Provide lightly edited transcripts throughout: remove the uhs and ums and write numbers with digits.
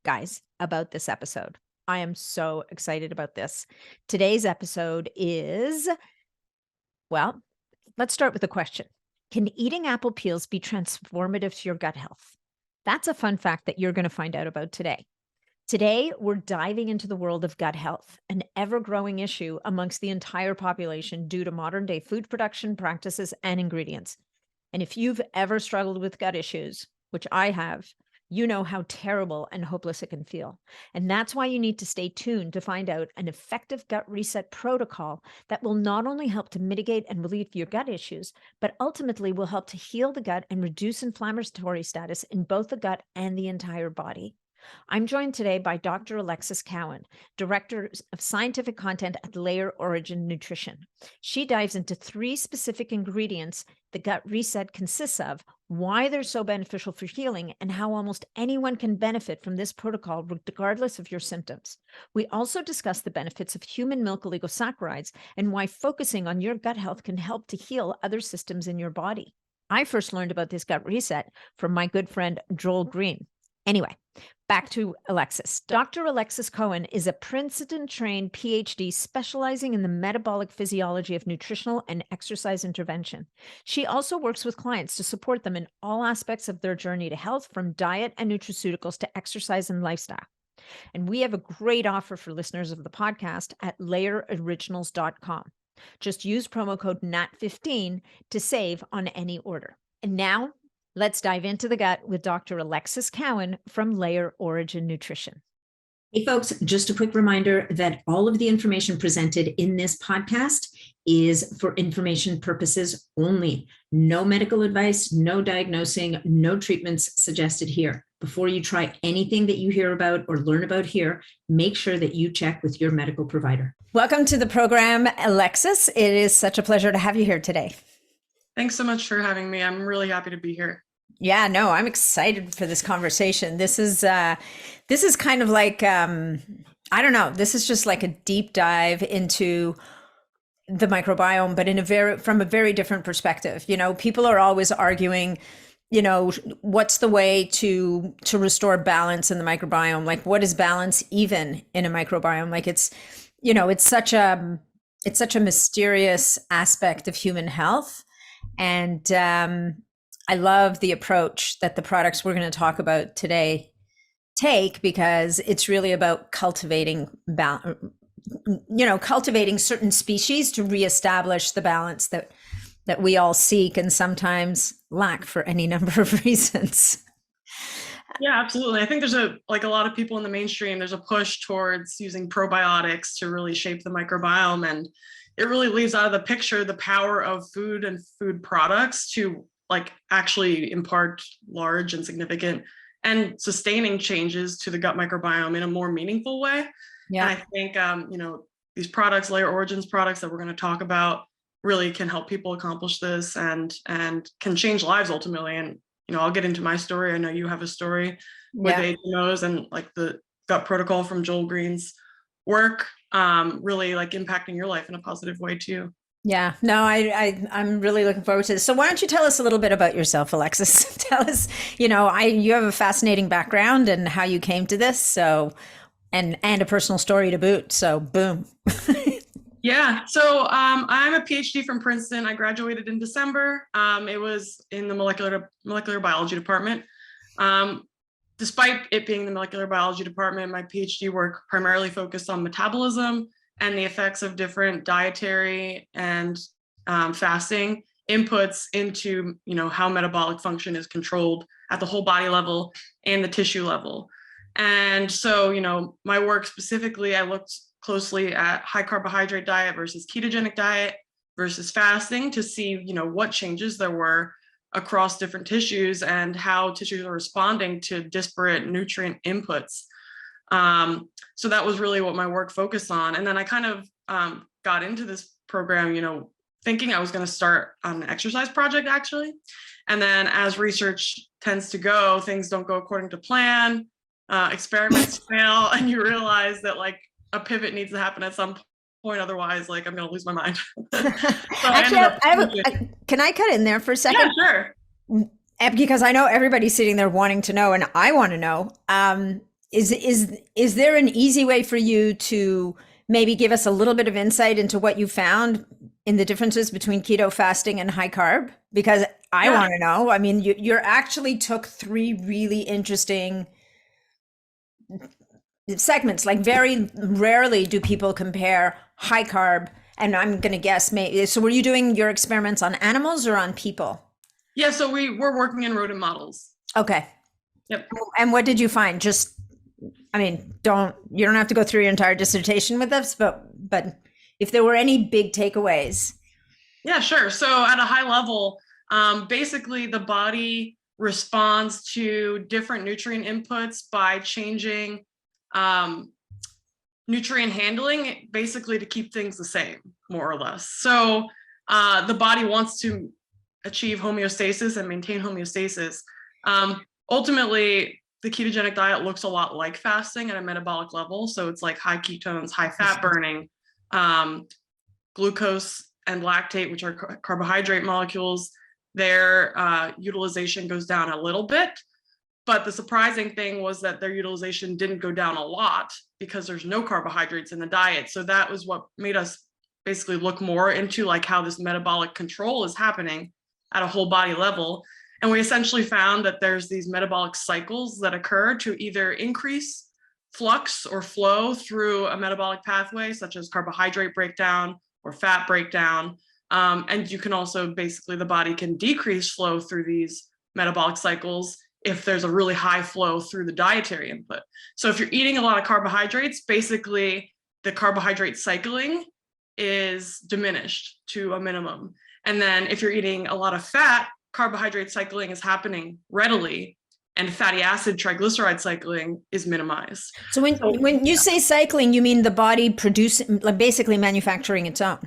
guys, about this episode. I am so excited about this. Today's episode is, well, let's start with a question. Can eating apple peels be transformative to your gut health? That's a fun fact that you're going to find out about today. Today, we're diving into the world of gut health, an ever-growing issue amongst the entire population due to modern-day food production practices and ingredients. And if you've ever struggled with gut issues, which I have, you know how terrible and hopeless it can feel. And that's why you need to stay tuned to find out an effective gut reset protocol that will not only help to mitigate and relieve your gut issues, but ultimately will help to heal the gut and reduce inflammatory status in both the gut and the entire body. I'm joined today by Dr. Alexis Cowan, Director of Scientific Content at Layer Origin Nutrition. She dives into 3 specific ingredients the gut reset consists of, why they're so beneficial for healing, and how almost anyone can benefit from this protocol regardless of your symptoms. We also discuss the benefits of human milk oligosaccharides and why focusing on your gut health can help to heal other systems in your body. I first learned about this gut reset from my good friend Joel Green. Anyway, back to Alexis. Dr. Alexis Cowan is a Princeton-trained PhD specializing in the metabolic physiology of nutritional and exercise intervention. She also works with clients to support them in all aspects of their journey to health, from diet and nutraceuticals to exercise and lifestyle. And we have a great offer for listeners of the podcast at layeroriginals.com. Just use promo code NAT15 to save on any order. And now, let's dive into the gut with Dr. Alexis Cowan from Layer Origin Nutrition. Hey folks, just a quick reminder that all of the information presented in this podcast is for information purposes only. No medical advice, no diagnosing, no treatments suggested here. Before you try anything that you hear about or learn about here, make sure that you check with your medical provider. Welcome to the program, Alexis. It is such a pleasure to have you here today. Thanks so much for having me. I'm really happy to be here. Yeah, no, I'm excited for this conversation. This is kind of like, I don't know, this is just like a deep dive into the microbiome, but from a very different perspective. You know, people are always arguing, you know, what's the way to restore balance in the microbiome? Like, what is balance even in a microbiome? Like, it's, you know, it's such a mysterious aspect of human health. And I love the approach that the products we're going to talk about today take, because it's really about cultivating certain species to reestablish the balance that we all seek and sometimes lack for any number of reasons. Yeah, absolutely. I think there's a lot of people in the mainstream, there's a push towards using probiotics to really shape the microbiome. And it really leaves out of the picture the power of food and food products to actually impart large and significant and sustaining changes to the gut microbiome in a more meaningful way. Yeah. And I think, these products, Layer Origins products that we're going to talk about, really can help people accomplish this and can change lives ultimately. And, I'll get into my story. I know you have a story with HMOs and the gut protocol from Joel Green's work, really impacting your life in a positive way too. Yeah, no, I'm really looking forward to this. So why don't you tell us a little bit about yourself, Alexis? Tell us, you have a fascinating background and how you came to this. So, and a personal story to boot. So boom. Yeah. So I'm a PhD from Princeton. I graduated in December. It was in the molecular biology department. Despite it being the molecular biology department, my PhD work primarily focused on metabolism and the effects of different dietary and fasting inputs into, how metabolic function is controlled at the whole body level and the tissue level. And so, my work specifically, I looked closely at high carbohydrate diet versus ketogenic diet versus fasting to see, what changes there were across different tissues and how tissues are responding to disparate nutrient inputs. So that was really what my work focused on. And then I kind of got into this program, thinking I was going to start on an exercise project actually. And then as research tends to go, things don't go according to plan, experiments fail, and you realize that a pivot needs to happen at some point. Otherwise, I'm going to lose my mind. So actually, can I cut in there for a second? Yeah, sure. Because I know everybody's sitting there wanting to know, and I want to know. Is there an easy way for you to maybe give us a little bit of insight into what you found in the differences between keto fasting and high carb? Because I want to know. I mean, you actually took three really interesting segments. Like very rarely do people compare high carb, and I'm going to guess maybe. So were you doing your experiments on animals or on people? Yeah, so we're working in rodent models. Okay. Yep. And what did you find? Just, I mean, you don't have to go through your entire dissertation with us, but if there were any big takeaways. Yeah, sure. So at a high level, basically the body responds to different nutrient inputs by changing nutrient handling, basically to keep things the same, more or less. So the body wants to achieve homeostasis and maintain homeostasis. Ultimately, the ketogenic diet looks a lot like fasting at a metabolic level. So it's like high ketones, high fat burning, glucose and lactate, which are carbohydrate molecules. Their utilization goes down a little bit. But the surprising thing was that their utilization didn't go down a lot because there's no carbohydrates in the diet. So that was what made us basically look more into like how this metabolic control is happening at a whole body level. And we essentially found that there's these metabolic cycles that occur to either increase flux or flow through a metabolic pathway, such as carbohydrate breakdown or fat breakdown. And you can also basically, the body can decrease flow through these metabolic cycles if there's a really high flow through the dietary input. So if you're eating a lot of carbohydrates, basically the carbohydrate cycling is diminished to a minimum. And then if you're eating a lot of fat, carbohydrate cycling is happening readily, and fatty acid triglyceride cycling is minimized. So when you say cycling, you mean the body producing, like basically manufacturing its own?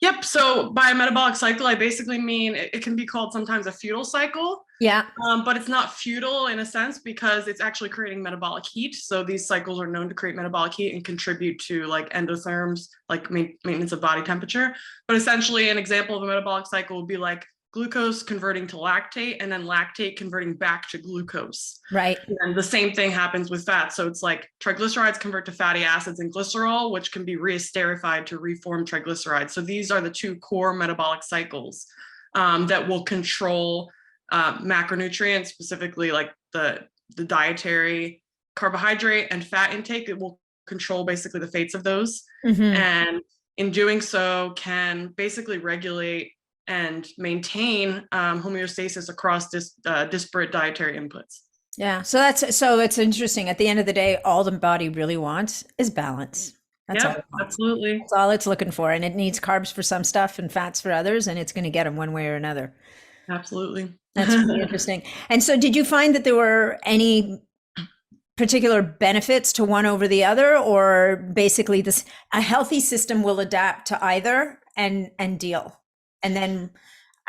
Yep. So by a metabolic cycle, I basically mean it can be called sometimes a futile cycle. Yeah. But it's not futile in a sense because it's actually creating metabolic heat. So these cycles are known to create metabolic heat and contribute to like endotherms, like maintenance of body temperature. But essentially an example of a metabolic cycle would be like glucose converting to lactate and then lactate converting back to glucose. Right. And the same thing happens with fat. So it's like triglycerides convert to fatty acids and glycerol, which can be reesterified to reform triglycerides. So these are the two core metabolic cycles that will control macronutrients, specifically like the dietary carbohydrate and fat intake. It will control basically the fates of those. Mm-hmm. And in doing so can basically regulate and maintain homeostasis across disparate dietary inputs. Yeah. So it's interesting. At the end of the day, all the body really wants is balance. That's all it wants. Absolutely. That's all it's looking for. And it needs carbs for some stuff and fats for others, and it's going to get them one way or another. Absolutely. That's really interesting. And so did you find that there were any particular benefits to one over the other, or basically a healthy system will adapt to either and deal? And then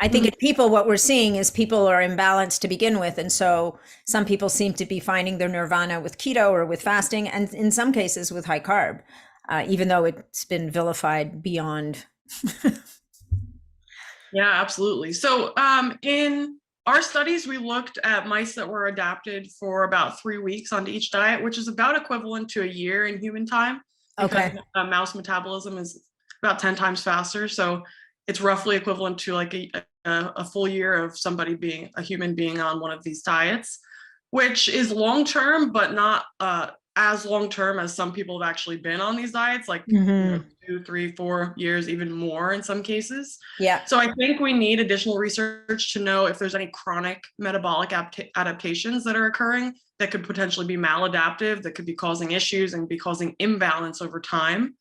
I think in people, what we're seeing is people are imbalanced to begin with. And so some people seem to be finding their nirvana with keto or with fasting, and in some cases with high carb, even though it's been vilified beyond. Yeah, absolutely. So in our studies, we looked at mice that were adapted for about 3 weeks onto each diet, which is about equivalent to a year in human time. Okay. Mouse metabolism is about 10 times faster. So it's roughly equivalent to like a full year of somebody a human being on one of these diets, which is long-term, but not as long-term as some people have actually been on these diets, like 2, 3, 4 years, even more in some cases. Yeah. So I think we need additional research to know if there's any chronic metabolic adaptations that are occurring that could potentially be maladaptive, that could be causing issues and be causing imbalance over time.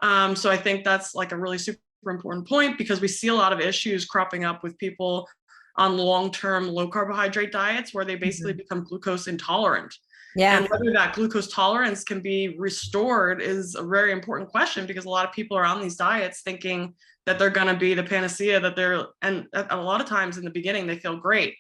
So I think that's like a really super important point, because we see a lot of issues cropping up with people on long-term low carbohydrate diets where they basically become glucose intolerant. Yeah. And whether that glucose tolerance can be restored is a very important question, because a lot of people are on these diets thinking that they're going to be the panacea, and a lot of times in the beginning they feel great.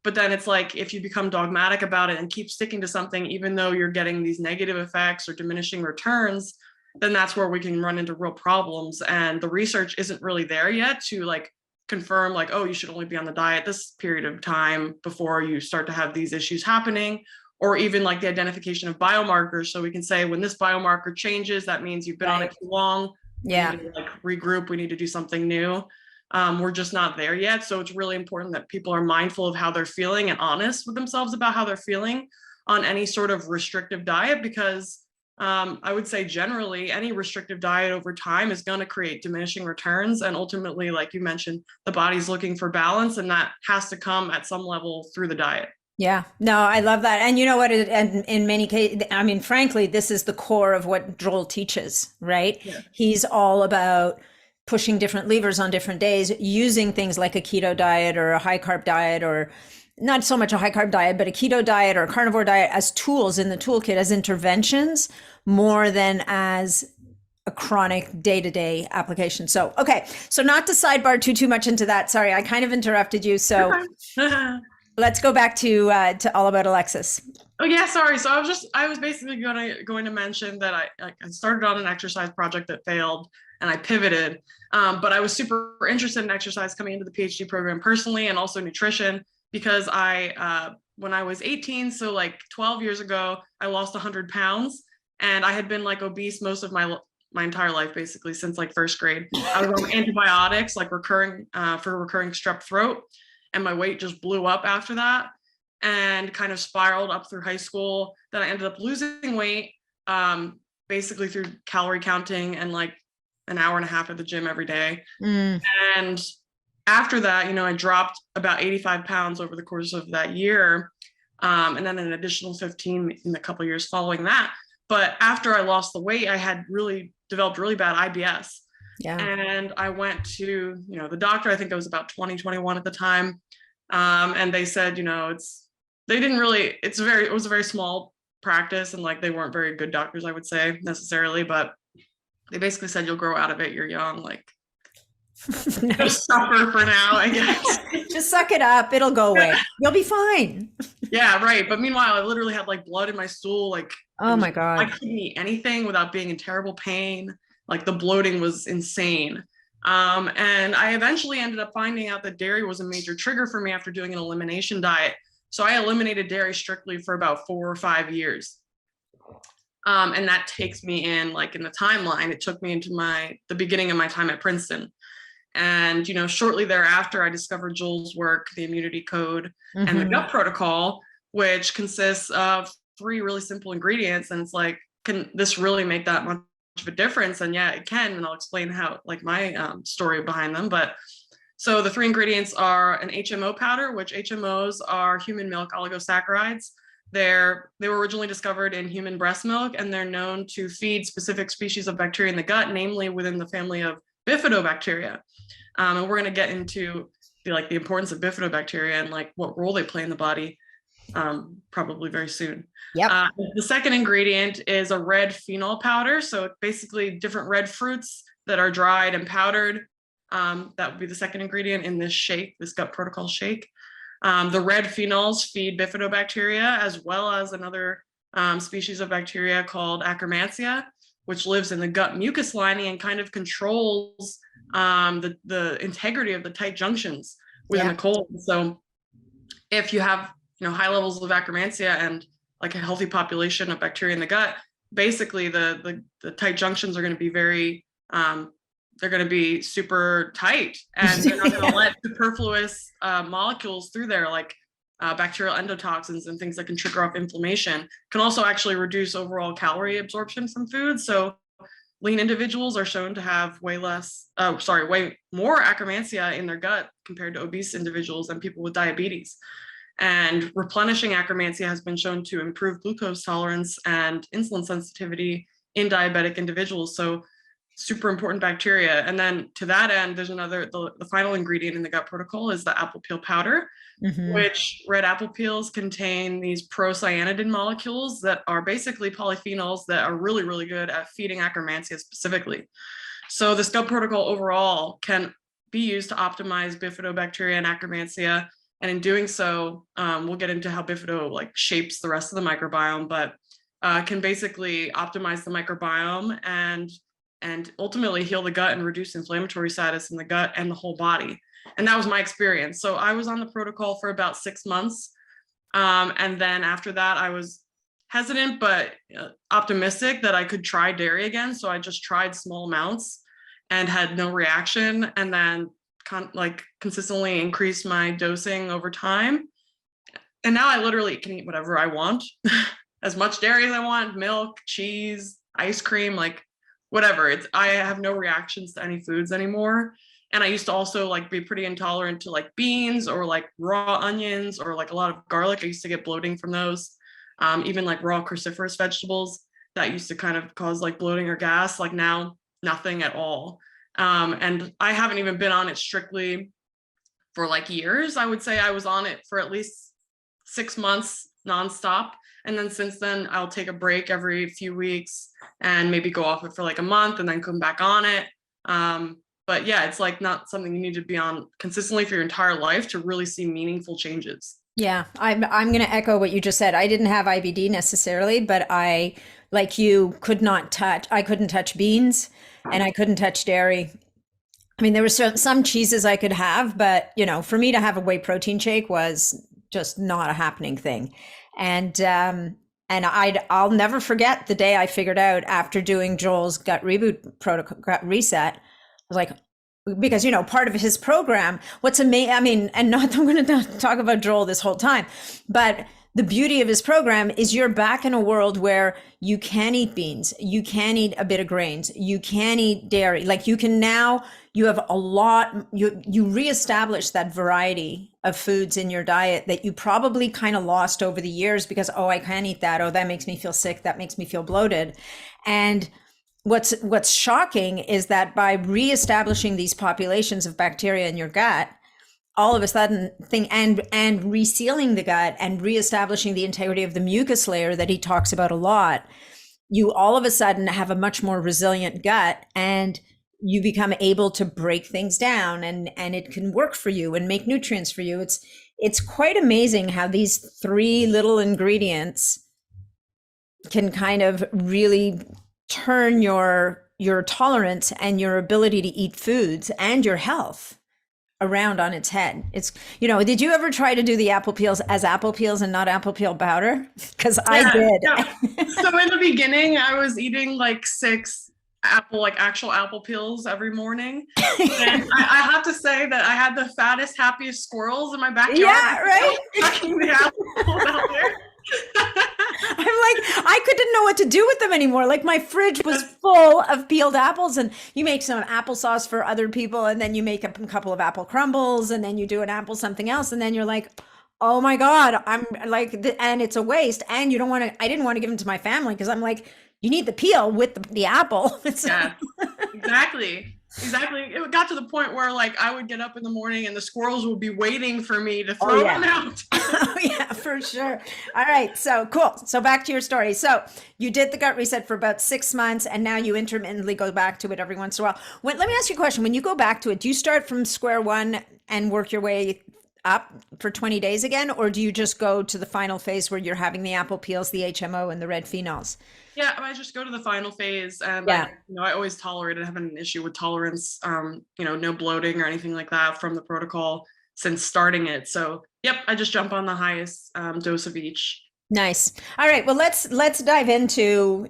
But then it's like, if you become dogmatic about it and keep sticking to something, even though you're getting these negative effects or diminishing returns, then that's where we can run into real problems. And the research isn't really there yet to like confirm like, oh, you should only be on the diet this period of time before you start to have these issues happening, or even like the identification of biomarkers. So we can say when this biomarker changes, that means you've been on it too long. Yeah. We need to like regroup. We need to do something new. We're just not there yet. So it's really important that people are mindful of how they're feeling and honest with themselves about how they're feeling on any sort of restrictive diet, because I would say generally any restrictive diet over time is going to create diminishing returns. And ultimately, like you mentioned, the body's looking for balance, and that has to come at some level through the diet. Yeah, no, I love that. And you know what? And in many cases, I mean, frankly, this is the core of what Joel teaches, right? Yeah. He's all about pushing different levers on different days, using things like a keto diet or a high carb diet, or not so much a high carb diet, but a keto diet or a carnivore diet as tools in the toolkit, as interventions, more than as a chronic day-to-day application. So, okay. So not to sidebar too much into that. Sorry, I kind of interrupted you. So let's go back to all about Alexis. Oh yeah, sorry. So I was basically going to mention that I started on an exercise project that failed, and I pivoted. But I was super interested in exercise coming into the PhD program personally, and also nutrition, because when I was 18, so like 12 years ago, I lost 100 pounds, and I had been like obese most of my entire life, basically since like first grade. I was on antibiotics, like for recurring strep throat, and my weight just blew up after that, and kind of spiraled up through high school. Then I ended up losing weight, basically through calorie counting and like an hour and a half at the gym every day. And after that, I dropped about 85 pounds over the course of that year. And then an additional 15 in the couple of years following that. But after I lost the weight, I had developed really bad IBS. Yeah. And I went to, the doctor. I think I was about 21 at the time. And they said, it was a very small practice, and like they weren't very good doctors, I would say, necessarily, but they basically said, you'll grow out of it. You're young, like just suffer for now, I guess. Just suck it up. It'll go away. You'll be fine. Yeah, right. But meanwhile, I literally had like blood in my stool. Like, oh my God. I couldn't eat anything without being in terrible pain. Like the bloating was insane. And I eventually ended up finding out that dairy was a major trigger for me after doing an elimination diet. So I eliminated dairy strictly for about 4 or 5 years. And that takes me in the timeline, it took me into the beginning of my time at Princeton. And, shortly thereafter, I discovered Joel's work, the immunity code, and the gut protocol, which consists of 3 really simple ingredients. And it's like, can this really make that much of a difference? And yeah, it can. And I'll explain how, my story behind them. But so the 3 ingredients are an HMO powder, which HMOs are human milk oligosaccharides. They were originally discovered in human breast milk, and they're known to feed specific species of bacteria in the gut, namely within the family of bifidobacteria. And we're going to get into the importance of bifidobacteria and what role they play in the body probably very soon. Yep. The second ingredient is a red phenol powder. So basically different red fruits that are dried and powdered. That would be the second ingredient in this shake, this gut protocol shake. The red phenols feed bifidobacteria, as well as another species of bacteria called Akkermansia, which lives in the gut mucus lining and kind of controls the integrity of the tight junctions within the colon. So if you have high levels of Akkermansia and a healthy population of bacteria in the gut, basically the tight junctions are going to be they're going to be super tight, and they're not going to let superfluous molecules through there, like bacterial endotoxins and things that can trigger off inflammation. Can also actually reduce overall calorie absorption from food. So lean individuals are shown to have way more Akkermansia in their gut compared to obese individuals and people with diabetes. And replenishing Akkermansia has been shown to improve glucose tolerance and insulin sensitivity in diabetic individuals. So super important bacteria. And then to that end, there's the final ingredient in the gut protocol is the apple peel powder, which red apple peels contain these procyanidin molecules that are basically polyphenols that are really, really good at feeding Akkermansia specifically. So this gut protocol overall can be used to optimize bifidobacteria and Akkermansia. And in doing so, we'll get into how bifido shapes the rest of the microbiome, but can basically optimize the microbiome and ultimately heal the gut and reduce inflammatory status in the gut and the whole body. And that was my experience. So I was on the protocol for about 6 months. And then after that, I was hesitant, but optimistic that I could try dairy again. So I just tried small amounts and had no reaction. And then consistently increased my dosing over time. And now I literally can eat whatever I want, as much dairy as I want, milk, cheese, ice cream, like whatever. I have no reactions to any foods anymore. And I used to also like be pretty intolerant to like beans or like raw onions or like a lot of garlic. I used to get bloating from those. Even like raw cruciferous vegetables that used to kind of cause like bloating or gas. Like now, nothing at all. And I haven't even been on it strictly for like years. I would say I was on it for at least 6 months nonstop. And then since then, I'll take a break every few weeks and maybe go off it for like a month and then come back on it. But yeah, it's like not something you need to be on consistently for your entire life to really see meaningful changes. Yeah, I'm going to echo what you just said. I didn't have IBD necessarily, but I, like you, I couldn't touch beans and I couldn't touch dairy. I mean, there were some cheeses I could have, but you know, for me to have a whey protein shake was just not a happening thing. And I'll never forget the day I figured out after doing Joel's gut reboot protocol, gut reset. I was like, because, you know, part of his program, what's amazing, I mean, and not that I'm going to talk about Joel this whole time, but the beauty of his program is you're back in a world where you can eat beans, you can eat a bit of grains, you can eat dairy. Like you can now, you have a lot, you reestablish that variety of foods in your diet that you probably kind of lost over the years because, oh, I can't eat that. Oh, that makes me feel sick. That makes me feel bloated. And what's shocking is that by reestablishing these populations of bacteria in your gut, all of a sudden and resealing the gut and reestablishing the integrity of the mucus layer that he talks about a lot, you all of a sudden have a much more resilient gut and you become able to break things down and it can work for you and make nutrients for you. It's quite amazing how these three little ingredients can kind of really turn your tolerance and your ability to eat foods and your health around on its head. It's, you know, did you ever try to do the apple peels as apple peels and not apple peel powder? Because I did. Yeah. So in the beginning, I was eating like 6 actual apple peels every morning. And I have to say that I had the fattest, happiest squirrels in my backyard. Yeah, right. The apple out there. I'm like, I didn't know what to do with them anymore. Like my fridge was full of peeled apples and you make some applesauce for other people and then you make a couple of apple crumbles and then you do an apple something else. And then you're like, oh my God, I'm like, and it's a waste. And you don't want to, I didn't want to give them to my family because I'm like, you need the peel with the apple. Yeah, exactly. It got to the point where like I would get up in the morning and the squirrels would be waiting for me to throw them out. Oh yeah, for sure. All right. So cool. So back to your story. So you did the gut reset for about 6 months and now you intermittently go back to it every once in a while. Let me ask you a question. When you go back to it, do you start from square one and work your way up for 20 days again? Or do you just go to the final phase where you're having the apple peels, the HMO and the red phenols? Yeah, I just go to the final phase and I always tolerated, I haven't an issue with tolerance, no bloating or anything like that from the protocol since starting it. So yep, I just jump on the highest dose of each. Nice. All right. Well, let's dive into,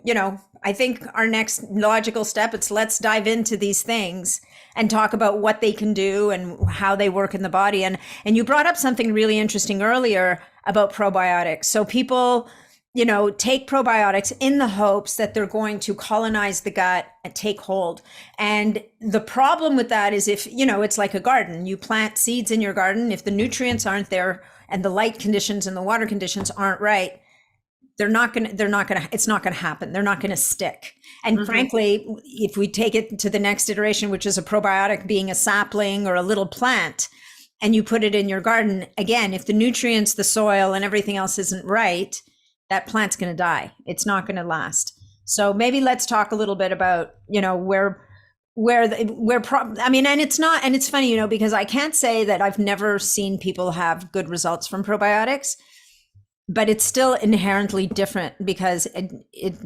I think our next logical step, let's dive into these things and talk about what they can do and how they work in the body. And you brought up something really interesting earlier about probiotics. So people, take probiotics in the hopes that they're going to colonize the gut and take hold. And the problem with that is if, it's like a garden, you plant seeds in your garden. If the nutrients aren't there and the light conditions and the water conditions aren't right, it's not going to happen. They're not going to stick. And frankly, if we take it to the next iteration, which is a probiotic being a sapling or a little plant, and you put it in your garden, again, if the nutrients, the soil and everything else isn't right, that plant's going to die. It's not going to last. So maybe let's talk a little bit about, and it's funny, because I can't say that I've never seen people have good results from probiotics, but it's still inherently different because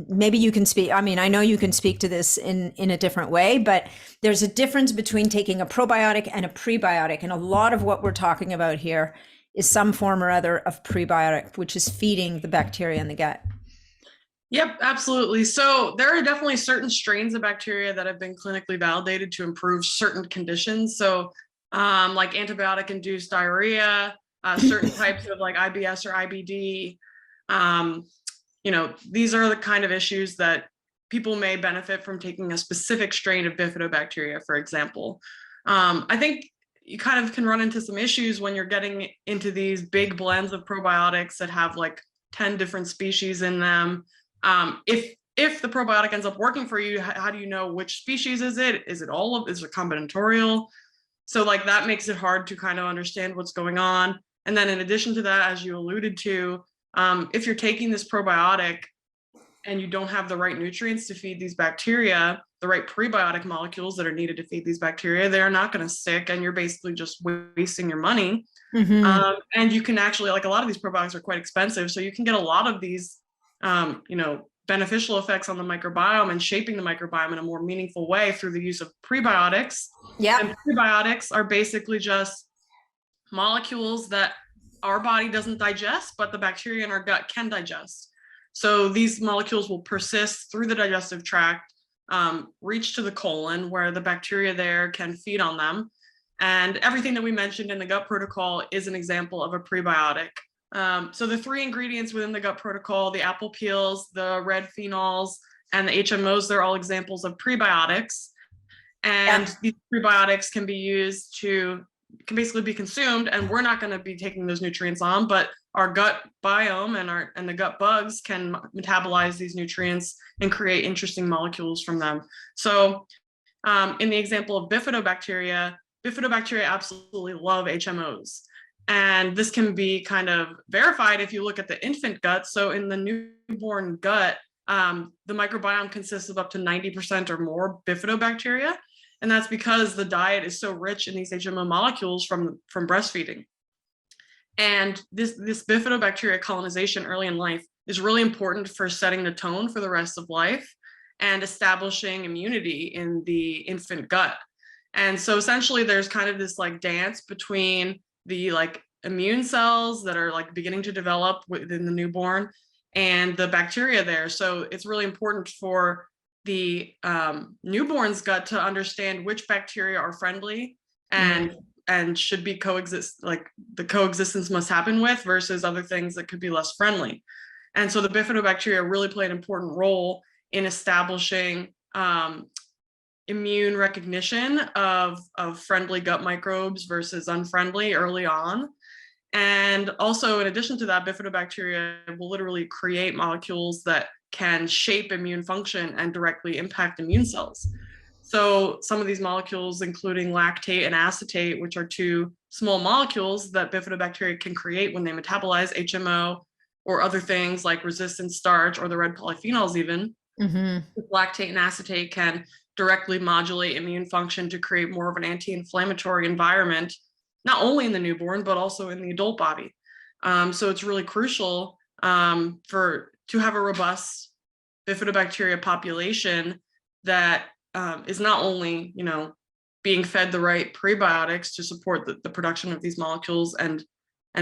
maybe you can speak. I mean, I know you can speak to this in a different way, but there's a difference between taking a probiotic and a prebiotic. And a lot of what we're talking about here is some form or other of prebiotic, which is feeding the bacteria in the gut. Yep, absolutely. So there are definitely certain strains of bacteria that have been clinically validated to improve certain conditions. So like antibiotic-induced diarrhea, certain types of like IBS or IBD. These are the kind of issues that people may benefit from taking a specific strain of bifidobacteria, for example. I think you kind of can run into some issues when you're getting into these big blends of probiotics that have like 10 different species in them. If the probiotic ends up working for you, how do you know which species is it? Is it combinatorial? So like that makes it hard to kind of understand what's going on. And then in addition to that, as you alluded to, if you're taking this probiotic and you don't have the right nutrients to feed these bacteria, the right prebiotic molecules that are needed to feed these bacteria, they're not going to stick, and you're basically just wasting your money. Mm-hmm. And you can actually, like, a lot of these probiotics are quite expensive, so you can get a lot of these, beneficial effects on the microbiome and shaping the microbiome in a more meaningful way through the use of prebiotics. Yeah. And prebiotics are basically just molecules that our body doesn't digest, but the bacteria in our gut can digest. So these molecules will persist through the digestive tract, reach to the colon where the bacteria there can feed on them. And everything that we mentioned in the gut protocol is an example of a prebiotic. So the 3 ingredients within the gut protocol, the apple peels, the red phenols, and the HMOs, they're all examples of prebiotics. And these prebiotics can basically be consumed, and we're not going to be taking those nutrients on, but our gut biome and the gut bugs can metabolize these nutrients and create interesting molecules from them. So in the example of bifidobacteria absolutely love HMOs. And this can be kind of verified if you look at the infant gut. So in the newborn gut, the microbiome consists of up to 90% or more bifidobacteria. And that's because the diet is so rich in these HMO molecules from breastfeeding. And this bifidobacteria colonization early in life is really important for setting the tone for the rest of life and establishing immunity in the infant gut. And so essentially there's kind of this like dance between the like immune cells that are like beginning to develop within the newborn and the bacteria there. So it's really important for the newborn's gut to understand which bacteria are friendly and should be like the coexistence must happen with, versus other things that could be less friendly. And so the bifidobacteria really play an important role in establishing immune recognition of friendly gut microbes versus unfriendly early on. And also, in addition to that, bifidobacteria will literally create molecules that can shape immune function and directly impact immune cells. So some of these molecules, including lactate and acetate, which are 2 small molecules that bifidobacteria can create when they metabolize HMO or other things like resistant starch or the red polyphenols even, lactate and acetate can directly modulate immune function to create more of an anti-inflammatory environment, not only in the newborn, but also in the adult body. So it's really crucial to have a robust bifidobacteria population that is not only, being fed the right prebiotics to support the production of these molecules and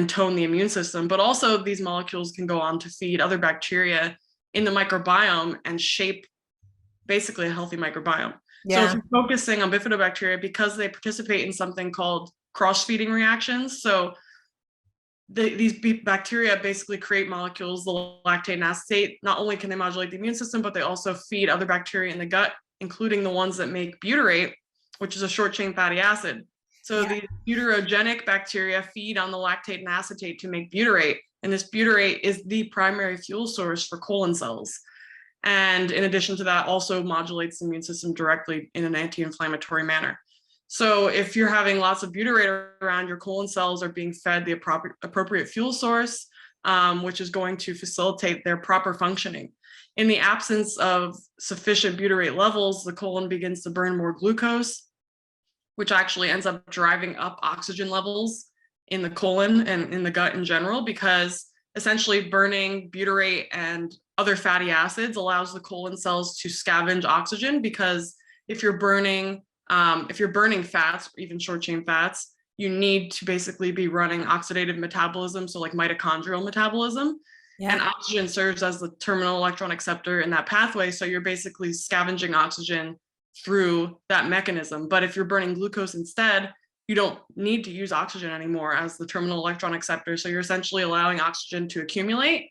tone the immune system, but also these molecules can go on to feed other bacteria in the microbiome and shape basically a healthy microbiome. So if you're focusing on bifidobacteria, because they participate in something called cross-feeding reactions, so these bacteria basically create molecules, the lactate and acetate. Not only can they modulate the immune system, but they also feed other bacteria in the gut, including the ones that make butyrate, which is a short-chain fatty acid. So the butyrogenic bacteria feed on the lactate and acetate to make butyrate. And this butyrate is the primary fuel source for colon cells. And in addition to that, also modulates the immune system directly in an anti-inflammatory manner. So if you're having lots of butyrate around, your colon cells are being fed the appropriate fuel source, which is going to facilitate their proper functioning. In the absence of sufficient butyrate levels, the colon begins to burn more glucose, which actually ends up driving up oxygen levels in the colon and in the gut in general, because essentially burning butyrate and other fatty acids allows the colon cells to scavenge oxygen, because if you're burning fats, even short chain fats, you need to basically be running oxidative metabolism, so like mitochondrial metabolism. Yeah. And oxygen serves as the terminal electron acceptor in that pathway. So you're basically scavenging oxygen through that mechanism. But if you're burning glucose instead, you don't need to use oxygen anymore as the terminal electron acceptor. So you're essentially allowing oxygen to accumulate,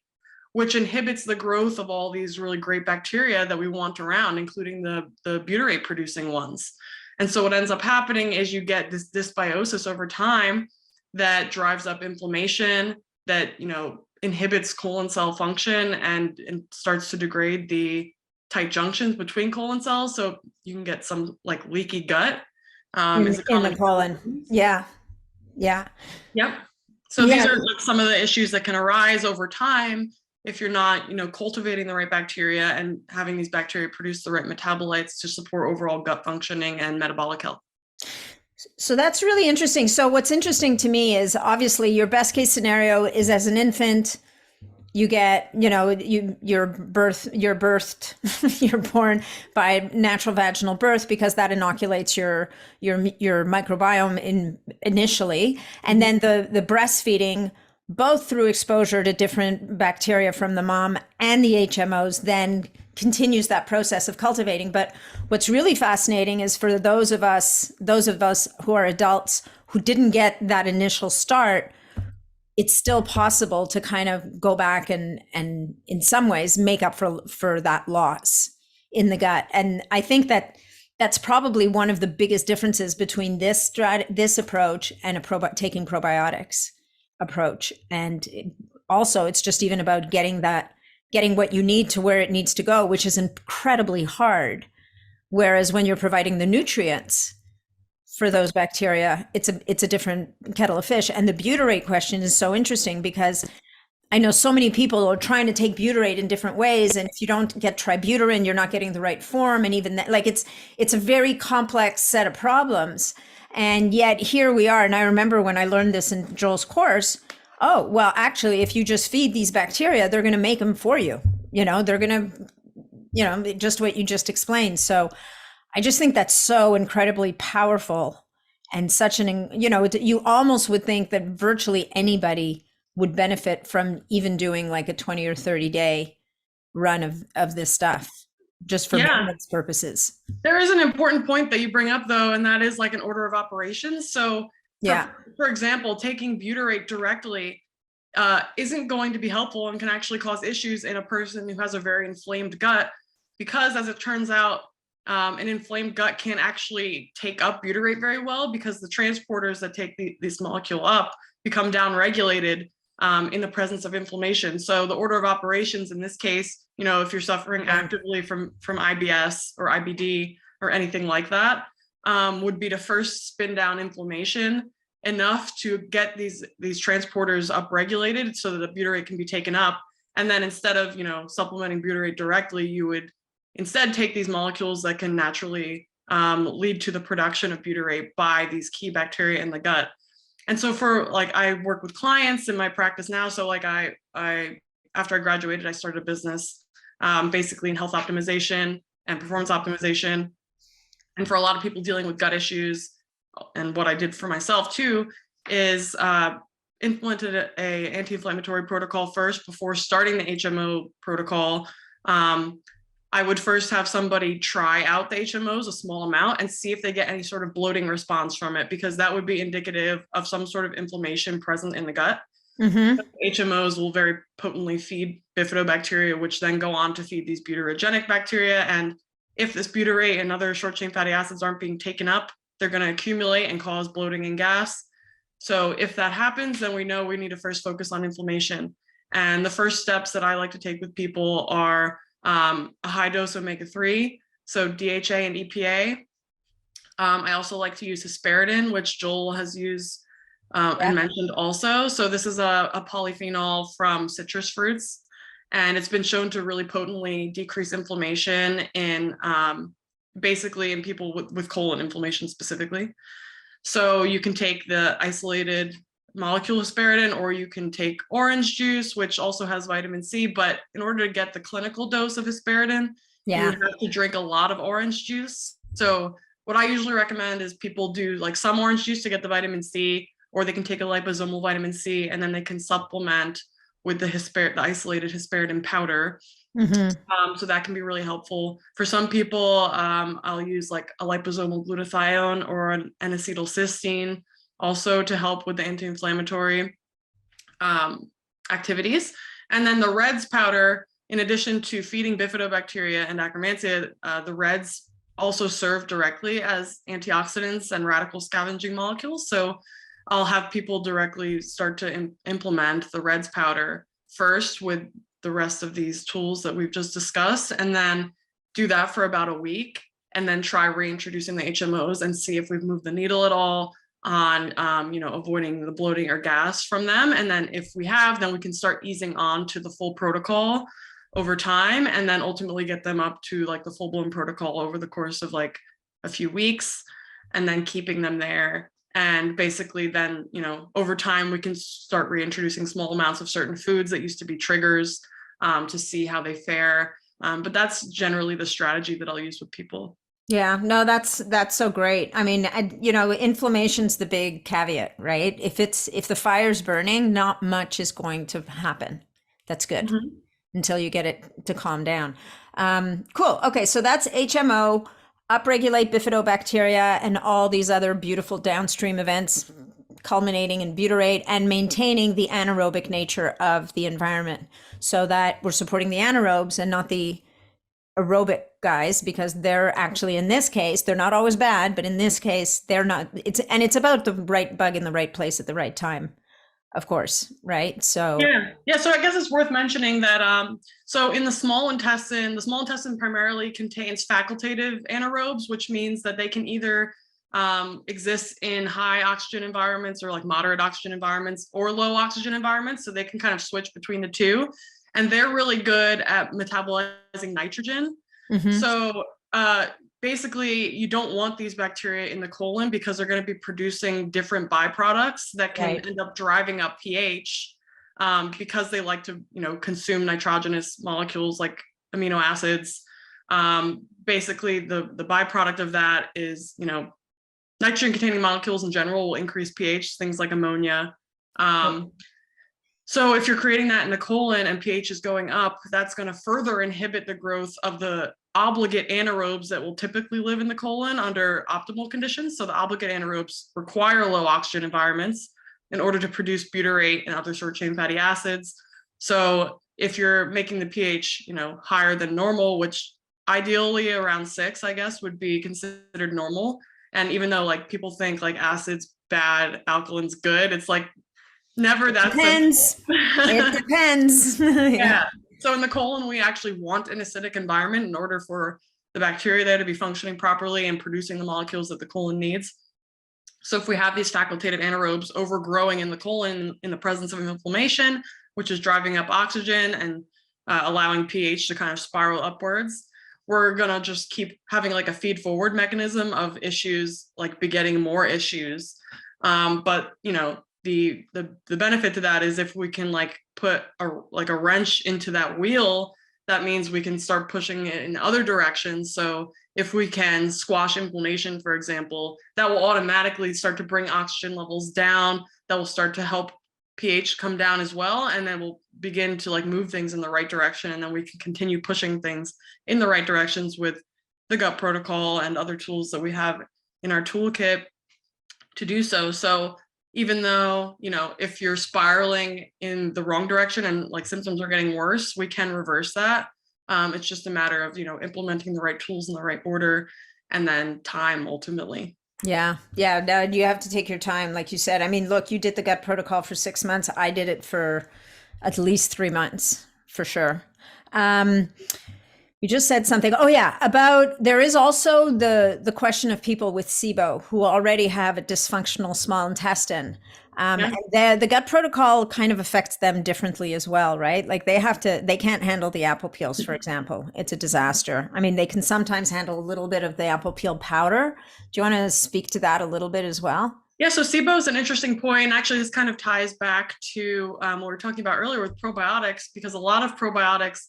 which inhibits the growth of all these really great bacteria that we want around, including the butyrate producing ones. And so what ends up happening is you get this dysbiosis over time that drives up inflammation, that, you know, inhibits colon cell function and starts to degrade the tight junctions between colon cells. So you can get some like leaky gut. In the colon. Yeah. Yeah. Yep. So these are like some of the issues that can arise over time if you're not, you know, cultivating the right bacteria and having these bacteria produce the right metabolites to support overall gut functioning and metabolic health. So that's really interesting. So what's interesting to me is obviously your best case scenario is as an infant, you get, you know, you're born by natural vaginal birth because that inoculates your microbiome initially. And then the breastfeeding, both through exposure to different bacteria from the mom and the HMOs, then continues that process of cultivating. But what's really fascinating is for those of us who are adults who didn't get that initial start, it's still possible to kind of go back and in some ways make up for that loss in the gut. And I think that that's probably one of the biggest differences between this approach and taking probiotics approach. And also it's just even about getting what you need to where it needs to go, which is incredibly hard. Whereas when you're providing the nutrients for those bacteria, it's a different kettle of fish. And the butyrate question is so interesting because I know so many people are trying to take butyrate in different ways. And if you don't get tributyrin, you're not getting the right form. And even that, like it's a very complex set of problems. And yet here we are. And I remember when I learned this in Joel's course, oh, well, actually, if you just feed these bacteria, they're going to make them for you. You know, they're going to, you know, just what you just explained. So I just think that's so incredibly powerful and such you know, you almost would think that virtually anybody would benefit from even doing like a 20 or 30 day run of this stuff just for maintenance purposes. There is an important point that you bring up though, and that is like an order of operations. So for example, taking butyrate directly isn't going to be helpful and can actually cause issues in a person who has a very inflamed gut, because as it turns out, an inflamed gut can't actually take up butyrate very well because the transporters that take this molecule up become downregulated in the presence of inflammation. So the order of operations in this case, you know, if you're suffering actively from IBS or IBD or anything like that, would be to first spin down inflammation enough to get these transporters upregulated so that the butyrate can be taken up. And then instead of, you know, supplementing butyrate directly, you would instead take these molecules that can naturally lead to the production of butyrate by these key bacteria in the gut. And so for like, I work with clients in my practice now. So like I after I graduated, I started a business basically in health optimization and performance optimization. And for a lot of people dealing with gut issues, and what I did for myself too, is implemented a anti-inflammatory protocol first before starting the HMO protocol. I would first have somebody try out the HMOs a small amount and see if they get any sort of bloating response from it, because that would be indicative of some sort of inflammation present in the gut. Mm-hmm. HMOs will very potently feed bifidobacteria, which then go on to feed these butyrogenic bacteria. And if this butyrate and other short chain fatty acids aren't being taken up, they're going to accumulate and cause bloating and gas. So if that happens, then we know we need to first focus on inflammation. And the first steps that I like to take with people are a high dose omega-3, so DHA and EPA. I also like to use hesperidin, which Joel has used and mentioned also. So this is a polyphenol from citrus fruits, and it's been shown to really potently decrease inflammation in basically in people with colon inflammation specifically. So you can take the isolated molecule hesperidin, or you can take orange juice, which also has vitamin C. But in order to get the clinical dose of hesperidin, you have to drink a lot of orange juice. So what I usually recommend is people do like some orange juice to get the vitamin C, or they can take a liposomal vitamin C, and then they can supplement with the isolated hesperidin powder. So that can be really helpful. For some people, I'll use like a liposomal glutathione or an acetylcysteine also to help with the anti-inflammatory activities. And then the reds powder, in addition to feeding bifidobacteria and Akkermansia, the reds also serve directly as antioxidants and radical scavenging molecules. So I'll have people directly start to implement the reds powder first with the rest of these tools that we've just discussed, and then do that for about a week, and then try reintroducing the HMOs and see if we've moved the needle at all on avoiding the bloating or gas from them. And then if we have, then we can start easing on to the full protocol over time, and then ultimately get them up to like the full-blown protocol over the course of like a few weeks, and then keeping them there. And basically then, over time, we can start reintroducing small amounts of certain foods that used to be triggers to see how they fare. But that's generally the strategy that I'll use with people. Yeah, no, that's so great. I mean, inflammation's the big caveat, right? If the fire's burning, not much is going to happen. That's good until you get it to calm down. Cool. Okay, so that's HMO. Upregulate bifidobacteria and all these other beautiful downstream events culminating in butyrate, and maintaining the anaerobic nature of the environment so that we're supporting the anaerobes and not the aerobic guys, because they're actually, in this case, they're not always bad, but in this case, they're not. It's about the right bug in the right place at the right time, of course, right? So yeah. So I guess it's worth mentioning that so in the small intestine primarily contains facultative anaerobes, which means that they can either exist in high oxygen environments or like moderate oxygen environments or low oxygen environments. So they can kind of switch between the two, and they're really good at metabolizing nitrogen. So basically, you don't want these bacteria in the colon because they're going to be producing different byproducts that can end up driving up pH, because they like to, consume nitrogenous molecules like amino acids. Basically, the byproduct of that is, nitrogen-containing molecules in general will increase pH, things like ammonia. So if you're creating that in the colon and pH is going up, that's going to further inhibit the growth of the obligate anaerobes that will typically live in the colon under optimal conditions. So the obligate anaerobes require low oxygen environments in order to produce butyrate and other short chain fatty acids. So if you're making the pH, higher than normal, which ideally around 6, I guess, would be considered normal. And even though like people think like acid's bad, alkaline's good, it's like never that depends. It depends. Yeah. So in the colon, we actually want an acidic environment in order for the bacteria there to be functioning properly and producing the molecules that the colon needs. So if we have these facultative anaerobes overgrowing in the colon in the presence of inflammation, which is driving up oxygen and allowing pH to kind of spiral upwards, we're going to just keep having like a feed forward mechanism of issues like begetting more issues. But, the benefit to that is if we can like put a wrench into that wheel, that means we can start pushing it in other directions. So if we can squash inflammation, for example, that will automatically start to bring oxygen levels down. That will start to help pH come down as well. And then we'll begin to like move things in the right direction. And then we can continue pushing things in the right directions with the gut protocol and other tools that we have in our toolkit to do so. So even though, if you're spiraling in the wrong direction and like symptoms are getting worse, we can reverse that. It's just a matter of, implementing the right tools in the right order, and then time ultimately. Yeah. No, you have to take your time. Like you said, I mean, look, you did the gut protocol for 6 months. I did it for at least 3 months for sure. You just said something. Oh yeah, there is also the question of people with SIBO who already have a dysfunctional small intestine. And the gut protocol kind of affects them differently as well, right? Like they can't handle the apple peels, for example. It's a disaster. I mean, they can sometimes handle a little bit of the apple peel powder. Do you want to speak to that a little bit as well? Yeah, so SIBO is an interesting point. Actually, this kind of ties back to what we were talking about earlier with probiotics, because a lot of probiotics,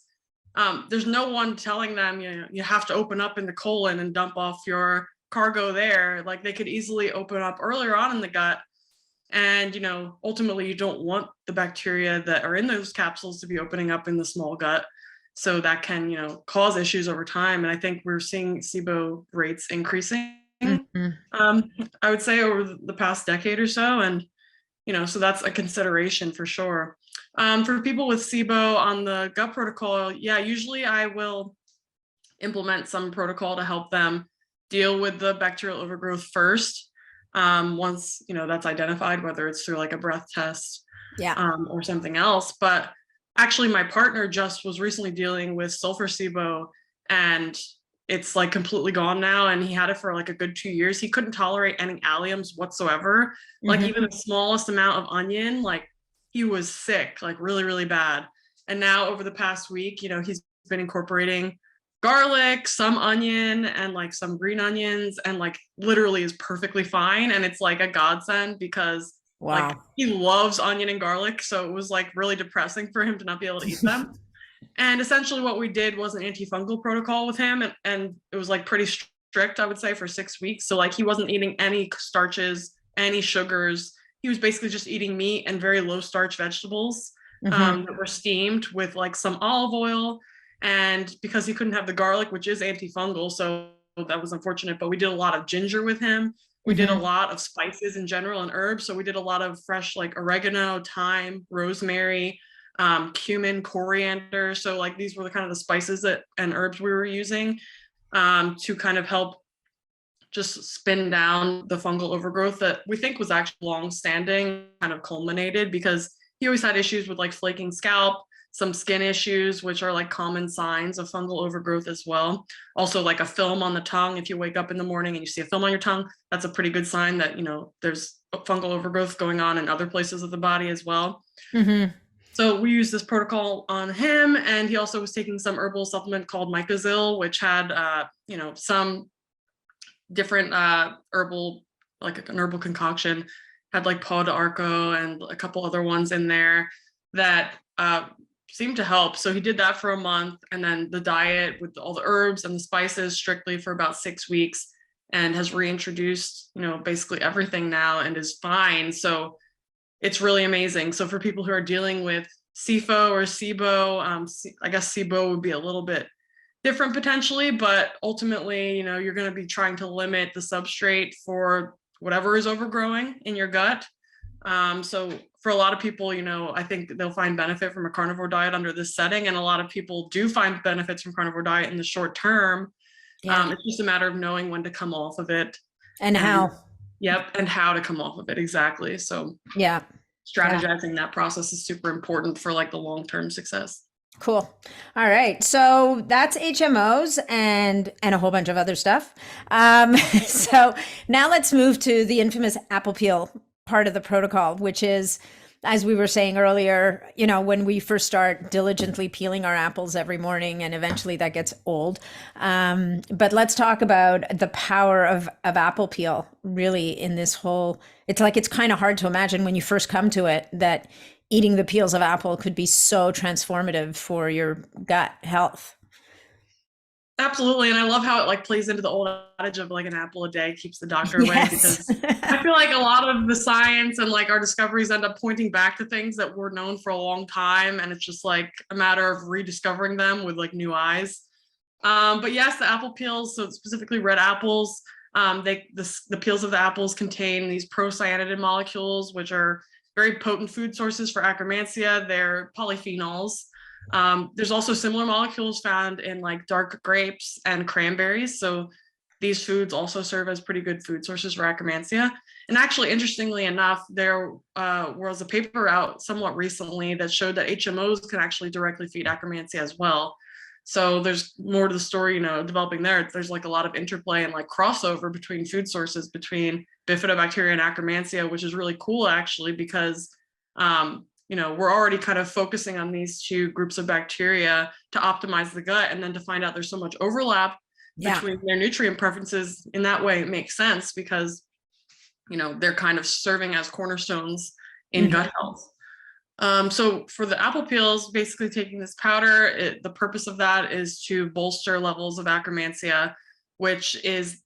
there's no one telling them, you have to open up in the colon and dump off your cargo there, like they could easily open up earlier on in the gut. And, ultimately you don't want the bacteria that are in those capsules to be opening up in the small gut. So that can, cause issues over time. And I think we're seeing SIBO rates increasing, I would say over the past decade or so. And, so that's a consideration for sure. For people with SIBO on the gut protocol, usually I will implement some protocol to help them deal with the bacterial overgrowth first. Once, that's identified, whether it's through like a breath test or something else. But actually my partner just was recently dealing with sulfur SIBO, and it's like completely gone now. And he had it for like a good 2 years. He couldn't tolerate any alliums whatsoever. Like even the smallest amount of onion, like he was sick, like really, really bad. And now over the past week, he's been incorporating garlic, some onion, and like some green onions, and like literally is perfectly fine. And it's like a godsend because like he loves onion and garlic. So it was like really depressing for him to not be able to eat them. And essentially what we did was an antifungal protocol with him. And it was like pretty strict, I would say, for 6 weeks. So like he wasn't eating any starches, any sugars. He was basically just eating meat and very low starch vegetables that were steamed with like some olive oil. And because he couldn't have the garlic, which is antifungal, so that was unfortunate, but we did a lot of ginger with him. We did a lot of spices in general and herbs. So we did a lot of fresh like oregano, thyme, rosemary, cumin, coriander. So like these were the kind of the spices and herbs we were using to kind of help just spin down the fungal overgrowth that we think was actually long-standing, kind of culminated because he always had issues with like flaking scalp, some skin issues, which are like common signs of fungal overgrowth as well. Also like a film on the tongue. If you wake up in the morning and you see a film on your tongue, that's a pretty good sign that, there's fungal overgrowth going on in other places of the body as well. So we used this protocol on him, and he also was taking some herbal supplement called Mycozil, which had, some different herbal, like an herbal concoction, had like Pau d'Arco and a couple other ones in there that seemed to help. So he did that for a month, and then the diet with all the herbs and the spices strictly for about 6 weeks, and has reintroduced, basically everything now and is fine. So it's really amazing. So for people who are dealing with SIFO or SIBO, I guess SIBO would be a little bit different potentially, but ultimately, you're going to be trying to limit the substrate for whatever is overgrowing in your gut. So for a lot of people, I think they'll find benefit from a carnivore diet under this setting. And a lot of people do find benefits from carnivore diet in the short term. It's just a matter of knowing when to come off of it. And how. Yep. And how to come off of it. Exactly. So strategizing that process is super important for like the long-term success. Cool. All right. So that's HMOs and a whole bunch of other stuff. So now let's move to the infamous apple peel part of the protocol, which is, as we were saying earlier, when we first start diligently peeling our apples every morning, and eventually that gets old. But let's talk about the power of apple peel really in this whole, it's kind of hard to imagine when you first come to it that eating the peels of apple could be so transformative for your gut health. Absolutely. And I love how it like plays into the old adage of like an apple a day keeps the doctor away, because I feel like a lot of the science and like our discoveries end up pointing back to things that were known for a long time. And it's just like a matter of rediscovering them with like new eyes. But yes, the apple peels, so specifically red apples, the peels of the apples contain these procyanidin molecules, which are very potent food sources for Akkermansia. They're polyphenols. There's also similar molecules found in like dark grapes and cranberries. So these foods also serve as pretty good food sources for Akkermansia. And actually, interestingly enough, there was a paper out somewhat recently that showed that HMOs can actually directly feed Akkermansia as well. So there's more to the story, developing there. There's like a lot of interplay and like crossover between food sources between bifidobacteria and Akkermansia, which is really cool actually, because we're already kind of focusing on these two groups of bacteria to optimize the gut, and then to find out there's so much overlap between their nutrient preferences. In that way, it makes sense because, they're kind of serving as cornerstones in gut health. So for the apple peels, basically taking this powder, the purpose of that is to bolster levels of Akkermansia, which is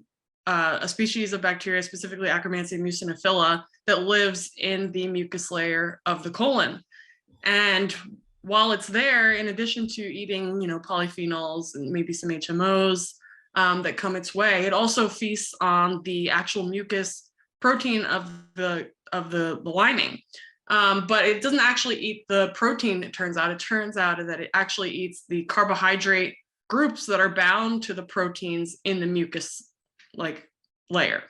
a species of bacteria, specifically Akkermansia muciniphila, that lives in the mucus layer of the colon. And while it's there, in addition to eating, polyphenols and maybe some HMOs that come its way, it also feasts on the actual mucus protein of the lining. But it doesn't actually eat the protein, it turns out. It turns out that it actually eats the carbohydrate groups that are bound to the proteins in the mucus layer.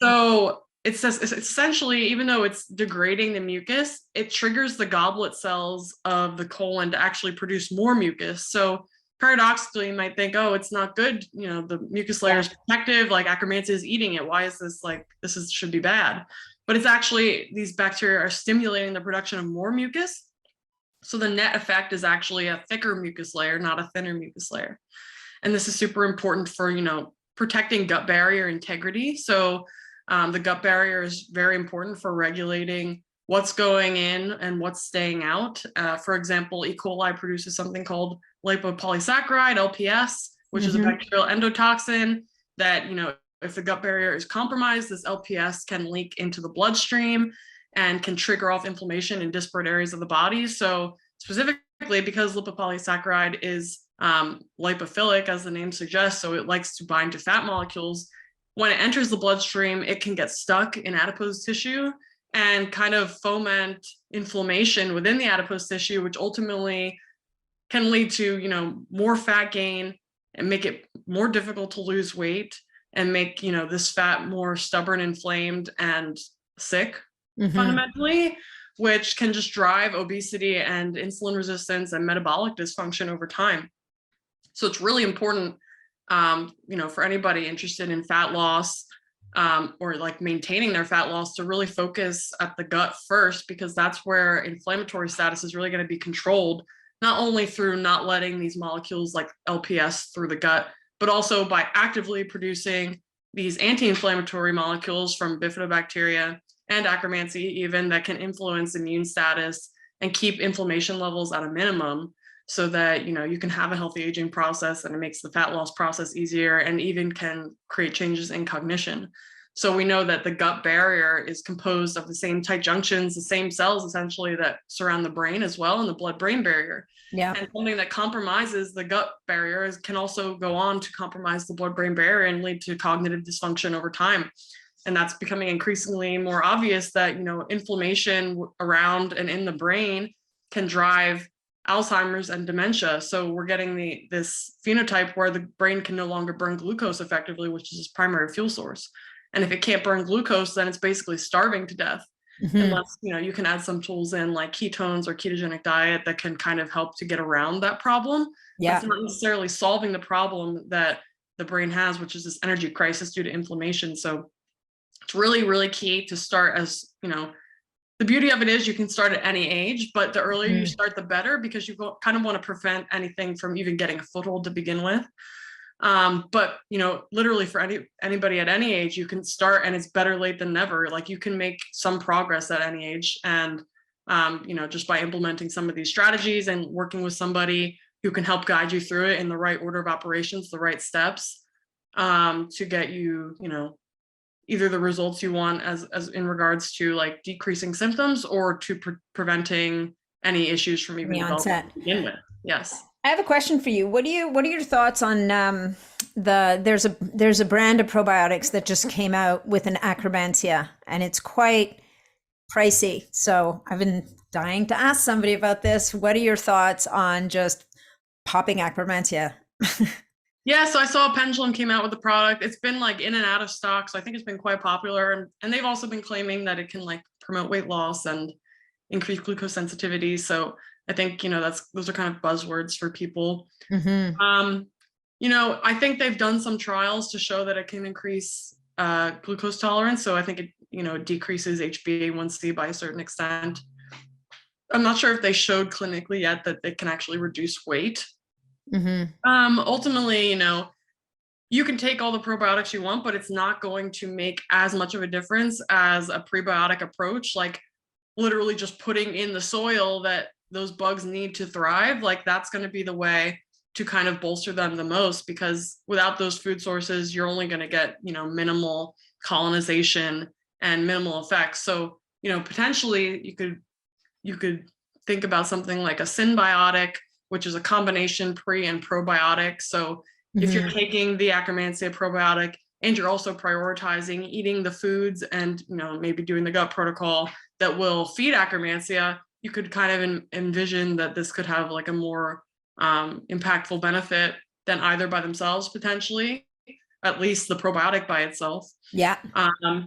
So it's essentially, even though it's degrading the mucus, it triggers the goblet cells of the colon to actually produce more mucus. So paradoxically, you might think, oh, it's not good. The mucus layer is protective, like Akkermansia is eating it. Why is this should be bad? But it's actually, these bacteria are stimulating the production of more mucus. So the net effect is actually a thicker mucus layer, not a thinner mucus layer. And this is super important for, protecting gut barrier integrity. So the gut barrier is very important for regulating what's going in and what's staying out. For example, E. coli produces something called lipopolysaccharide, LPS, which is a bacterial endotoxin that, if the gut barrier is compromised, this LPS can leak into the bloodstream and can trigger off inflammation in disparate areas of the body. So specifically, because lipopolysaccharide is lipophilic, as the name suggests, so it likes to bind to fat molecules, when it enters the bloodstream, it can get stuck in adipose tissue and kind of foment inflammation within the adipose tissue, which ultimately can lead to, more fat gain and make it more difficult to lose weight and make, this fat more stubborn, inflamed, and sick, fundamentally, which can just drive obesity and insulin resistance and metabolic dysfunction over time. So it's really important, for anybody interested in fat loss, or maintaining their fat loss, to really focus at the gut first, because that's where inflammatory status is really going to be controlled, not only through not letting these molecules like LPS through the gut, but also by actively producing these anti-inflammatory molecules from bifidobacteria and Akkermansia even, that can influence immune status and keep inflammation levels at a minimum, so that you can have a healthy aging process, and it makes the fat loss process easier, and even can create changes in cognition. So we know that the gut barrier is composed of the same tight junctions, the same cells essentially that surround the brain as well, and the blood-brain barrier. Yeah. And something that compromises the gut barrier can also go on to compromise the blood-brain barrier and lead to cognitive dysfunction over time. And that's becoming increasingly more obvious that, inflammation around and in the brain can drive Alzheimer's and dementia. So we're getting this phenotype where the brain can no longer burn glucose effectively, which is its primary fuel source. And if it can't burn glucose, then it's basically starving to death. Unless, you can add some tools in like ketones or ketogenic diet that can kind of help to get around that problem. Yeah. It's not necessarily solving the problem that the brain has, which is this energy crisis due to inflammation. So it's really, really key to start as, the beauty of it is you can start at any age, but the earlier you start, the better, because you kind of want to prevent anything from even getting a foothold to begin with. But literally for anybody at any age, you can start, and it's better late than never. Like, you can make some progress at any age, and just by implementing some of these strategies and working with somebody who can help guide you through it in the right order of operations, the right steps, to get you, either the results you want as in regards to like decreasing symptoms, or to preventing any issues from even developing to begin with. Yes. I have a question for you. What are your thoughts on there's a brand of probiotics that just came out with an Akkermansia, and it's quite pricey. So I've been dying to ask somebody about this. What are your thoughts on just popping Akkermansia? Yeah, so I saw Pendulum came out with the product. It's been like in and out of stock, so I think it's been quite popular. And they've also been claiming that it can like promote weight loss and increase glucose sensitivity. So I think, those are kind of buzzwords for people. I think they've done some trials to show that it can increase glucose tolerance. So I think it decreases HbA1c by a certain extent. I'm not sure if they showed clinically yet that it can actually reduce weight. Ultimately, you can take all the probiotics you want, but it's not going to make as much of a difference as a prebiotic approach, like literally just putting in the soil that those bugs need to thrive. Like, that's going to be the way to kind of bolster them the most, because without those food sources, you're only going to get, minimal colonization and minimal effects. So, potentially you could think about something like a symbiotic, which is a combination pre and probiotic. So if you're taking the Akkermansia probiotic and you're also prioritizing eating the foods and, maybe doing the gut protocol that will feed Akkermansia, you could kind of envision that this could have like a more impactful benefit than either by themselves, potentially, at least the probiotic by itself. Yeah.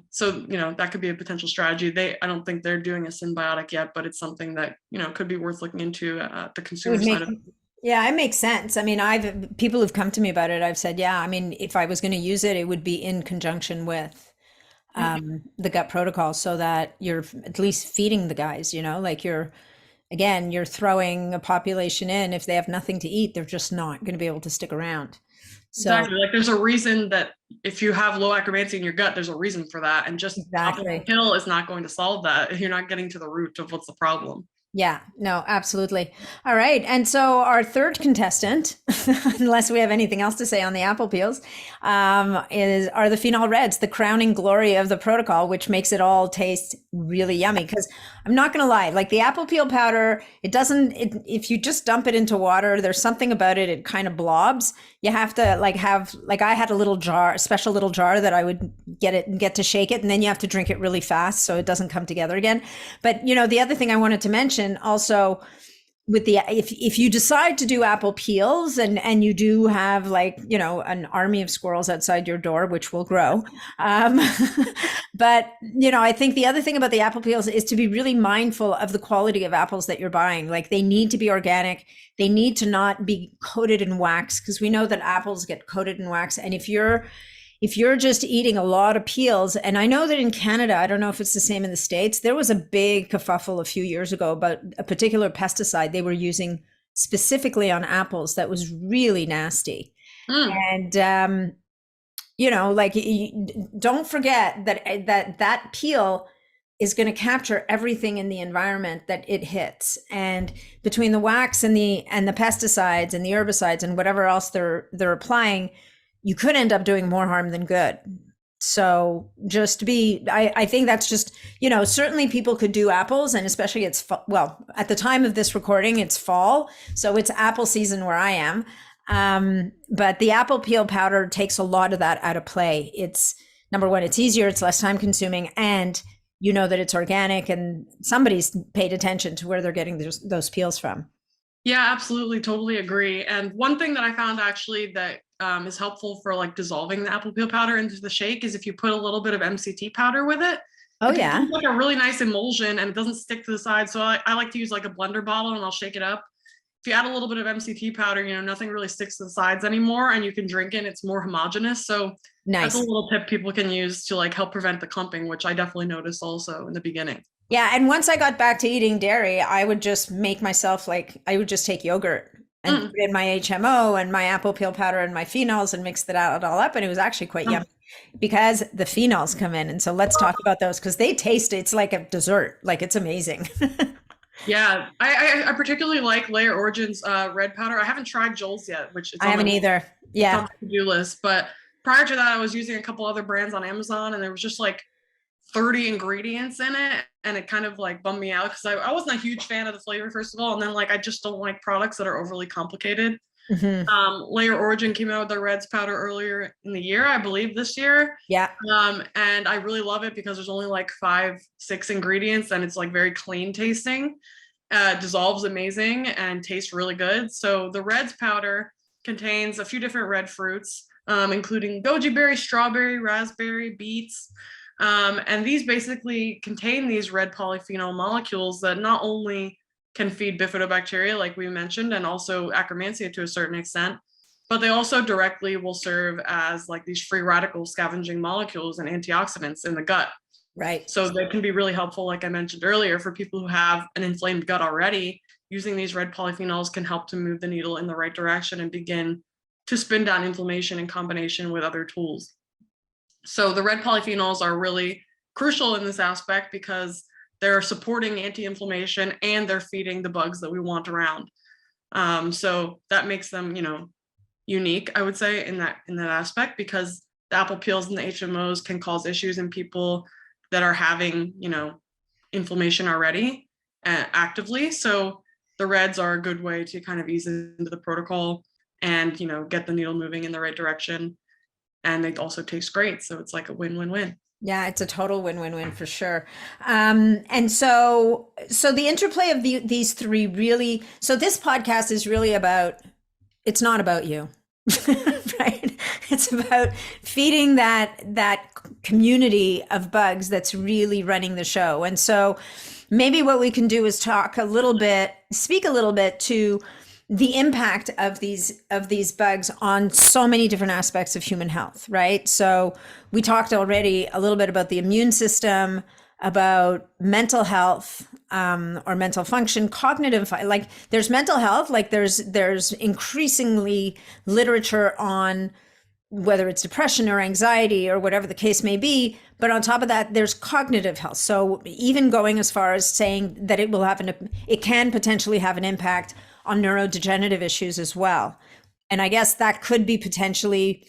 So, that could be a potential strategy. I don't think they're doing a symbiotic yet, but it's something that, could be worth looking into at the consumer side of it. Yeah, it makes sense. I mean, people who've come to me about it, I've said, yeah, I mean, if I was going to use it, it would be in conjunction with the gut protocol, so that you're at least feeding the guys, like you're throwing a population in. If they have nothing to eat, they're just not going to be able to stick around. So exactly. Like there's a reason that if you have low Akkermansia in your gut, there's a reason for that. And just popping a pill is not going to solve that if you're not getting to the root of what's the problem. Yeah, no, absolutely. All right. And so our third contestant, unless we have anything else to say on the apple peels, are the phenol reds, the crowning glory of the protocol, which makes it all taste really yummy. Because I'm not going to lie, like the apple peel powder, if you just dump it into water, there's something about it, it kind of blobs. You have to I had a special little jar that I would get to shake it, and then you have to drink it really fast so it doesn't come together again. But the other thing I wanted to mention also, with if you decide to do apple peels and you do have an army of squirrels outside your door, which will grow, but I think the other thing about the apple peels is to be really mindful of the quality of apples that you're buying. Like, they need to be organic. They need to not be coated in wax, because we know that apples get coated in wax. And if you're just eating a lot of peels, and I know that in Canada, I don't know if it's the same in the States, there was a big kerfuffle a few years ago about a particular pesticide they were using specifically on apples that was really nasty. And, don't forget that peel is going to capture everything in the environment that it hits. And between the wax and the pesticides and the herbicides and whatever else they're applying, you could end up doing more harm than good. So I think that's just, certainly people could do apples, and especially at the time of this recording, it's fall. So it's apple season where I am. But the apple peel powder takes a lot of that out of play. It's, number one, it's easier, it's less time consuming, and that it's organic, and somebody's paid attention to where they're getting those peels from. Yeah, absolutely. Totally agree. And one thing that I found actually that is helpful for dissolving the apple peel powder into the shake is if you put a little bit of MCT powder with it. Oh, yeah. It's like a really nice emulsion, and it doesn't stick to the side. So I like to use like a blender bottle, and I'll shake it up. If you add a little bit of MCT powder, nothing really sticks to the sides anymore, and you can drink it, and it's more homogeneous. So nice. That's a little tip people can use to help prevent the clumping, which I definitely noticed also in the beginning. Yeah. And once I got back to eating dairy, I would just make myself I would just take yogurt and put in my HMO and my apple peel powder and my phenols and mix that all up. And it was actually quite yummy, because the phenols come in. And so let's talk about those, because they taste, it's like a dessert. It's amazing. Yeah. I particularly like Layer Origin's red powder. I haven't tried Joel's yet, which I haven't either. Yeah. On the to-do list. But prior to that, I was using a couple other brands on Amazon, and there was just 30 ingredients in it, and it kind of bummed me out, because I wasn't a huge fan of the flavor, first of all, and then I just don't like products that are overly complicated. Layer Origin came out with their reds powder earlier in the year, I believe this year. Yeah. And I really love it because there's only 5-6 ingredients, and it's very clean tasting, dissolves amazing, and tastes really good. So the reds powder contains a few different red fruits, including goji berry, strawberry, raspberry, beets. And these basically contain these red polyphenol molecules that not only can feed bifidobacteria, like we mentioned, and also Akkermansia to a certain extent, but they also directly will serve as these free radical scavenging molecules and antioxidants in the gut. Right. So they can be really helpful, like I mentioned earlier, for people who have an inflamed gut already. Using these red polyphenols can help to move the needle in the right direction and begin to spin down inflammation in combination with other tools. So the red polyphenols are really crucial in this aspect, because they're supporting anti-inflammation and they're feeding the bugs that we want around. So that makes them, unique, I would say, in that aspect, because the apple peels and the HMOs can cause issues in people that are having, inflammation already actively. So the reds are a good way to kind of ease into the protocol and, get the needle moving in the right direction. And they also taste great. So it's like a win-win-win. Yeah, it's a total win-win-win for sure. And so the interplay of these three really, so this podcast is really about, it's not about you, right? It's about feeding that community of bugs that's really running the show. And so maybe what we can do is speak a little bit to the impact of these bugs on so many different aspects of human health, right? So we talked already a little bit about the immune system, about mental health, or mental function, cognitive, like there's mental health, like there's increasingly literature on whether it's depression or anxiety or whatever the case may be. But on top of that, there's cognitive health. So even going as far as saying that it can potentially have an impact on neurodegenerative issues as well. And I guess that could be potentially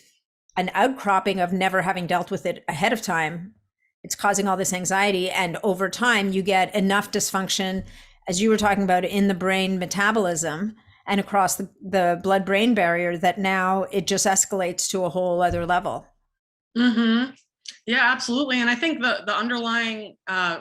an outcropping of never having dealt with it ahead of time. It's causing all this anxiety. And over time, you get enough dysfunction, as you were talking about, in the brain metabolism and across the blood-brain barrier, that now it just escalates to a whole other level. Mm-hmm. Yeah, absolutely. And I think the underlying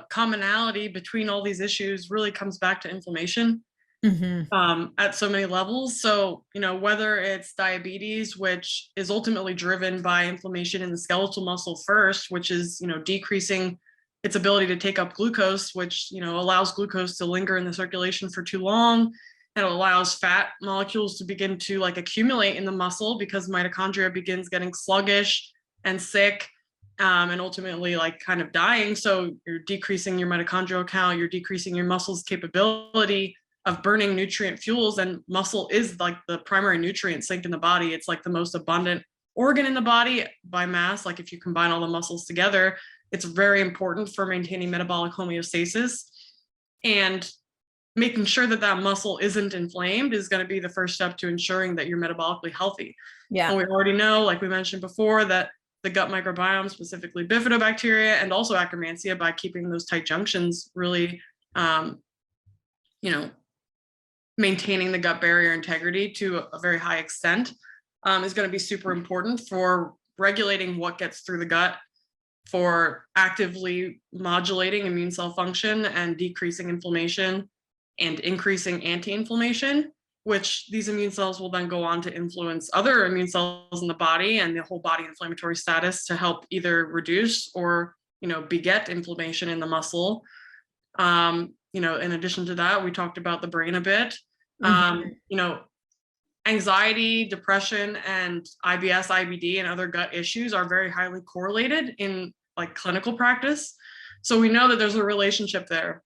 commonality between all these issues really comes back to inflammation. At so many levels. So, whether it's diabetes, which is ultimately driven by inflammation in the skeletal muscle first, which is, decreasing its ability to take up glucose, which, allows glucose to linger in the circulation for too long. And it allows fat molecules to begin to accumulate in the muscle because mitochondria begins getting sluggish and sick, and ultimately kind of dying. So you're decreasing your mitochondrial count, you're decreasing your muscle's capability of burning nutrient fuels, and muscle is the primary nutrient sink in the body. It's the most abundant organ in the body by mass. If you combine all the muscles together, it's very important for maintaining metabolic homeostasis, and making sure that muscle isn't inflamed is going to be the first step to ensuring that you're metabolically healthy. Yeah. And we already know, like we mentioned before, that the gut microbiome, specifically bifidobacteria and also Akkermansia, by keeping those tight junctions, really, maintaining the gut barrier integrity to a very high extent, is going to be super important for regulating what gets through the gut, for actively modulating immune cell function and decreasing inflammation and increasing anti-inflammation, which these immune cells will then go on to influence other immune cells in the body and the whole body inflammatory status to help either reduce or, beget inflammation in the muscle. In addition to that, we talked about the brain a bit. Anxiety, depression, and IBS, IBD, and other gut issues are very highly correlated in clinical practice. So we know that there's a relationship there.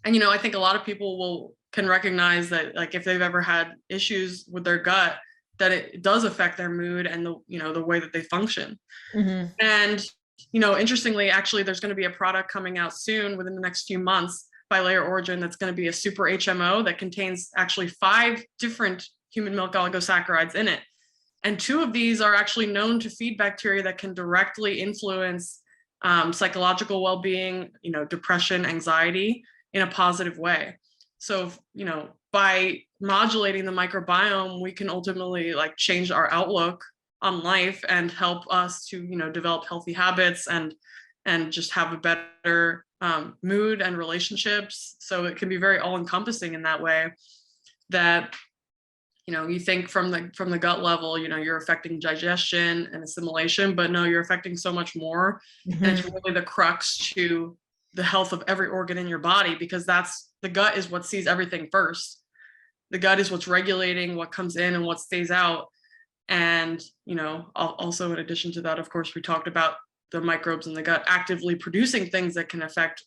And, I think a lot of people can recognize that if they've ever had issues with their gut, that it does affect their mood and the way that they function. And, interestingly, actually, there's going to be a product coming out soon within the next few months by Layer Origin that's going to be a super HMO that contains actually 5 different human milk oligosaccharides in it. And 2 of these are actually known to feed bacteria that can directly influence psychological well-being, depression, anxiety in a positive way. So, by modulating the microbiome, we can ultimately change our outlook on life and help us to, develop healthy habits and just have a better mood and relationships. So it can be very all-encompassing in that way, that you think from the gut level, you're affecting digestion and assimilation, but no, you're affecting so much more. And it's really the crux to the health of every organ in your body, because the gut is what sees everything first. The gut is what's regulating what comes in and what stays out. And, also in addition to that, of course, we talked about the microbes in the gut actively producing things that can affect,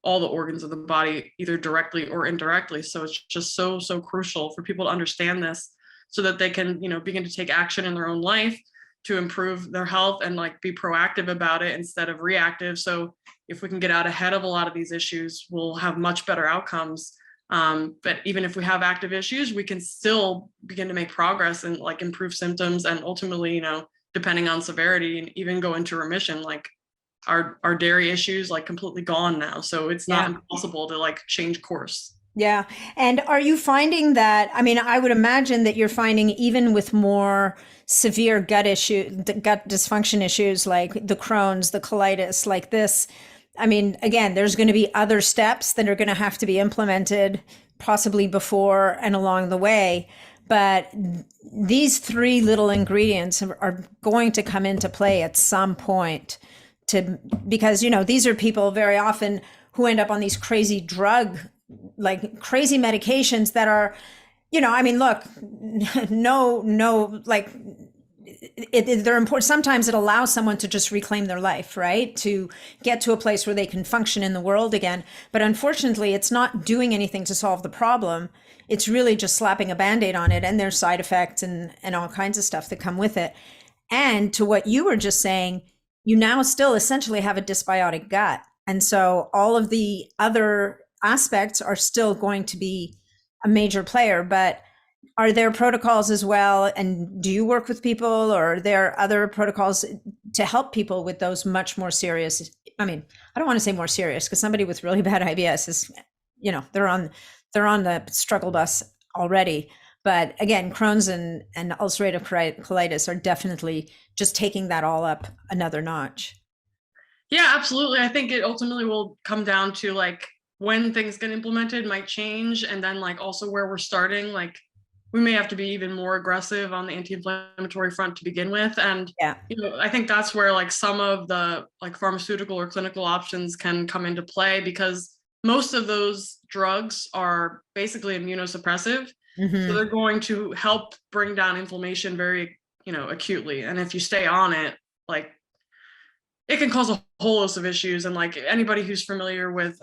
all the organs of the body, either directly or indirectly. So it's just so crucial for people to understand this so that they can, begin to take action in their own life to improve their health and be proactive about it instead of reactive. So if we can get out ahead of a lot of these issues, we'll have much better outcomes But even if we have active issues, we can still begin to make progress and like improve symptoms, and ultimately, depending on severity, and even go into remission. Like our dairy issues like completely gone now. So it's not impossible to like change course. Yeah. And are you finding that, I mean, I would imagine that you're finding even with more severe gut dysfunction issues like the Crohn's, the colitis, like this, I mean, again, there's going to be other steps that are going to have to be implemented possibly before and along the way. But these three little ingredients are going to come into play at some point because, these are people very often who end up on these crazy crazy medications that are, I mean, look, they're important. Sometimes it allows someone to just reclaim their life, right? To get to a place where they can function in the world again. But unfortunately, it's not doing anything to solve the problem. It's really just slapping a Band-Aid on it, and there's side effects and all kinds of stuff that come with it. And to what you were just saying, you now still essentially have a dysbiotic gut. And so all of the other aspects are still going to be a major player, but are there protocols as well? And do you work with people, or are there other protocols to help people with those much more serious? I mean, I don't want to say more serious because somebody with really bad IBS is, they're on the struggle bus already. But again, Crohn's and ulcerative colitis are definitely just taking that all up another notch. Yeah, absolutely. I think it ultimately will come down to like when things get implemented might change. And then like also where we're starting, like we may have to be even more aggressive on the anti-inflammatory front to begin with. And, I think that's where like some of the like pharmaceutical or clinical options can come into play, because most of those drugs are basically immunosuppressive. Mm-hmm. So they're going to help bring down inflammation very, acutely. And if you stay on it, like it can cause a whole host of issues. And like anybody who's familiar with,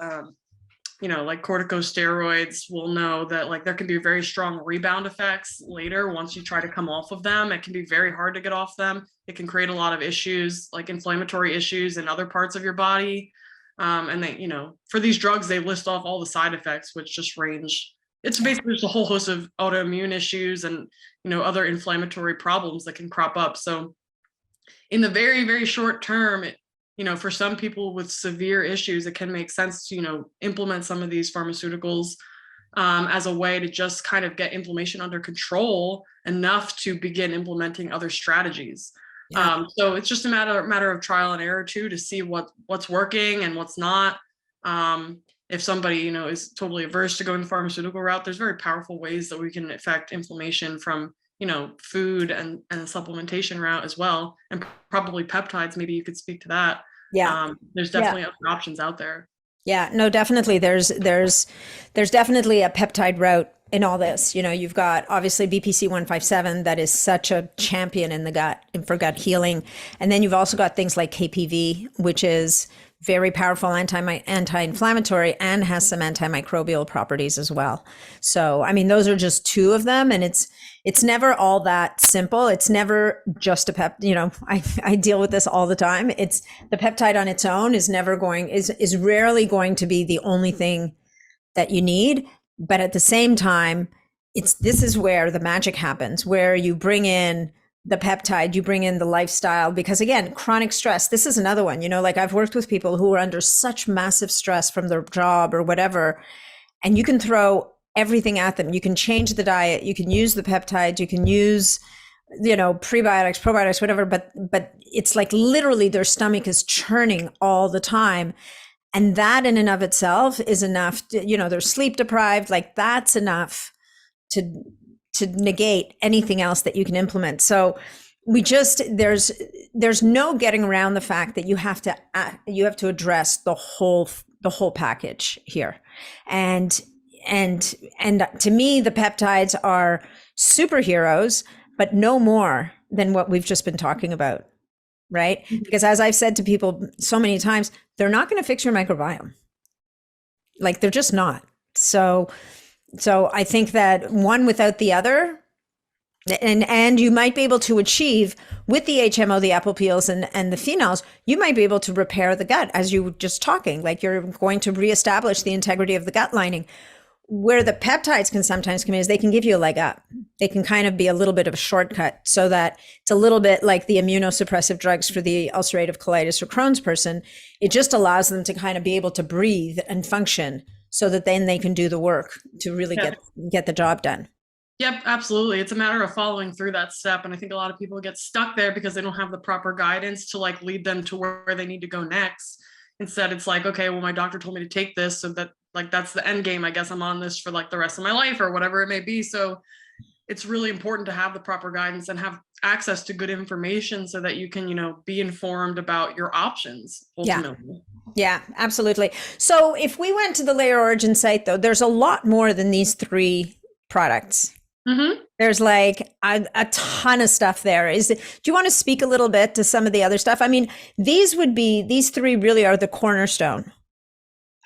like corticosteroids will know that like there can be very strong rebound effects later once you try to come off of them. It can be very hard to get off them. It can create a lot of issues, like inflammatory issues in other parts of your body. And they, for these drugs, they list off all the side effects, which just range. It's basically just a whole host of autoimmune issues and, other inflammatory problems that can crop up. So in the very, very short term, for some people with severe issues, it can make sense to, implement some of these pharmaceuticals as a way to just kind of get inflammation under control enough to begin implementing other strategies. Yeah. So it's just a matter of trial and error too, to see what's working and what's not. If somebody, is totally averse to going the pharmaceutical route, there's very powerful ways that we can affect inflammation from, food and the supplementation route as well. And probably peptides, maybe you could speak to that. Yeah. There's definitely other options out there. Yeah, no, definitely. There's definitely a peptide route in all this. You've got obviously BPC 157 that is such a champion in the gut and for gut healing. And then you've also got things like KPV, which is very powerful anti-inflammatory and has some antimicrobial properties as well. So, I mean, those are just two of them, and it's never all that simple. It's never just a I deal with this all the time. It's the peptide on its own is rarely going to be the only thing that you need. But at the same time, this is where the magic happens, where you bring in the peptide, you bring in the lifestyle, because again, chronic stress, this is another one, like I've worked with people who are under such massive stress from their job or whatever, and you can throw everything at them. You can change the diet, you can use the peptides, you can use, prebiotics, probiotics, whatever, but it's like literally their stomach is churning all the time. And that in and of itself is enough to, they're sleep deprived, like that's enough to negate anything else that you can implement. So there's no getting around the fact that you have to address the whole package here. And to me, the peptides are superheroes, but no more than what we've just been talking about, right? Because as I've said to people so many times, they're not going to fix your microbiome. Like they're just not. So I think that one without the other, and you might be able to achieve with the HMO, the apple peels and the phenols, you might be able to repair the gut as you were just talking, like you're going to reestablish the integrity of the gut lining. where the peptides can sometimes come in is they can give you a leg up. They can kind of be a little bit of a shortcut so that it's a little bit like the immunosuppressive drugs for the ulcerative colitis or Crohn's person. It just allows them to kind of be able to breathe and function so that then they can do the work to really get the job done. Yep, absolutely. It's a matter of following through that step. And I think a lot of people get stuck there because they don't have the proper guidance to like lead them to where they need to go next. Instead, it's like, okay, well, my doctor told me to take this, so that like that's the end game. I guess I'm on this for like the rest of my life or whatever it may be. So it's really important to have the proper guidance and have access to good information so that you can, you know, be informed about your options ultimately. Yeah, absolutely. So if we went to the Layer Origin site, though, there's a lot more than these 3 products. Mm-hmm. There's like a ton of stuff there. Do you want to speak a little bit to some of the other stuff? I mean, these 3 really are the cornerstone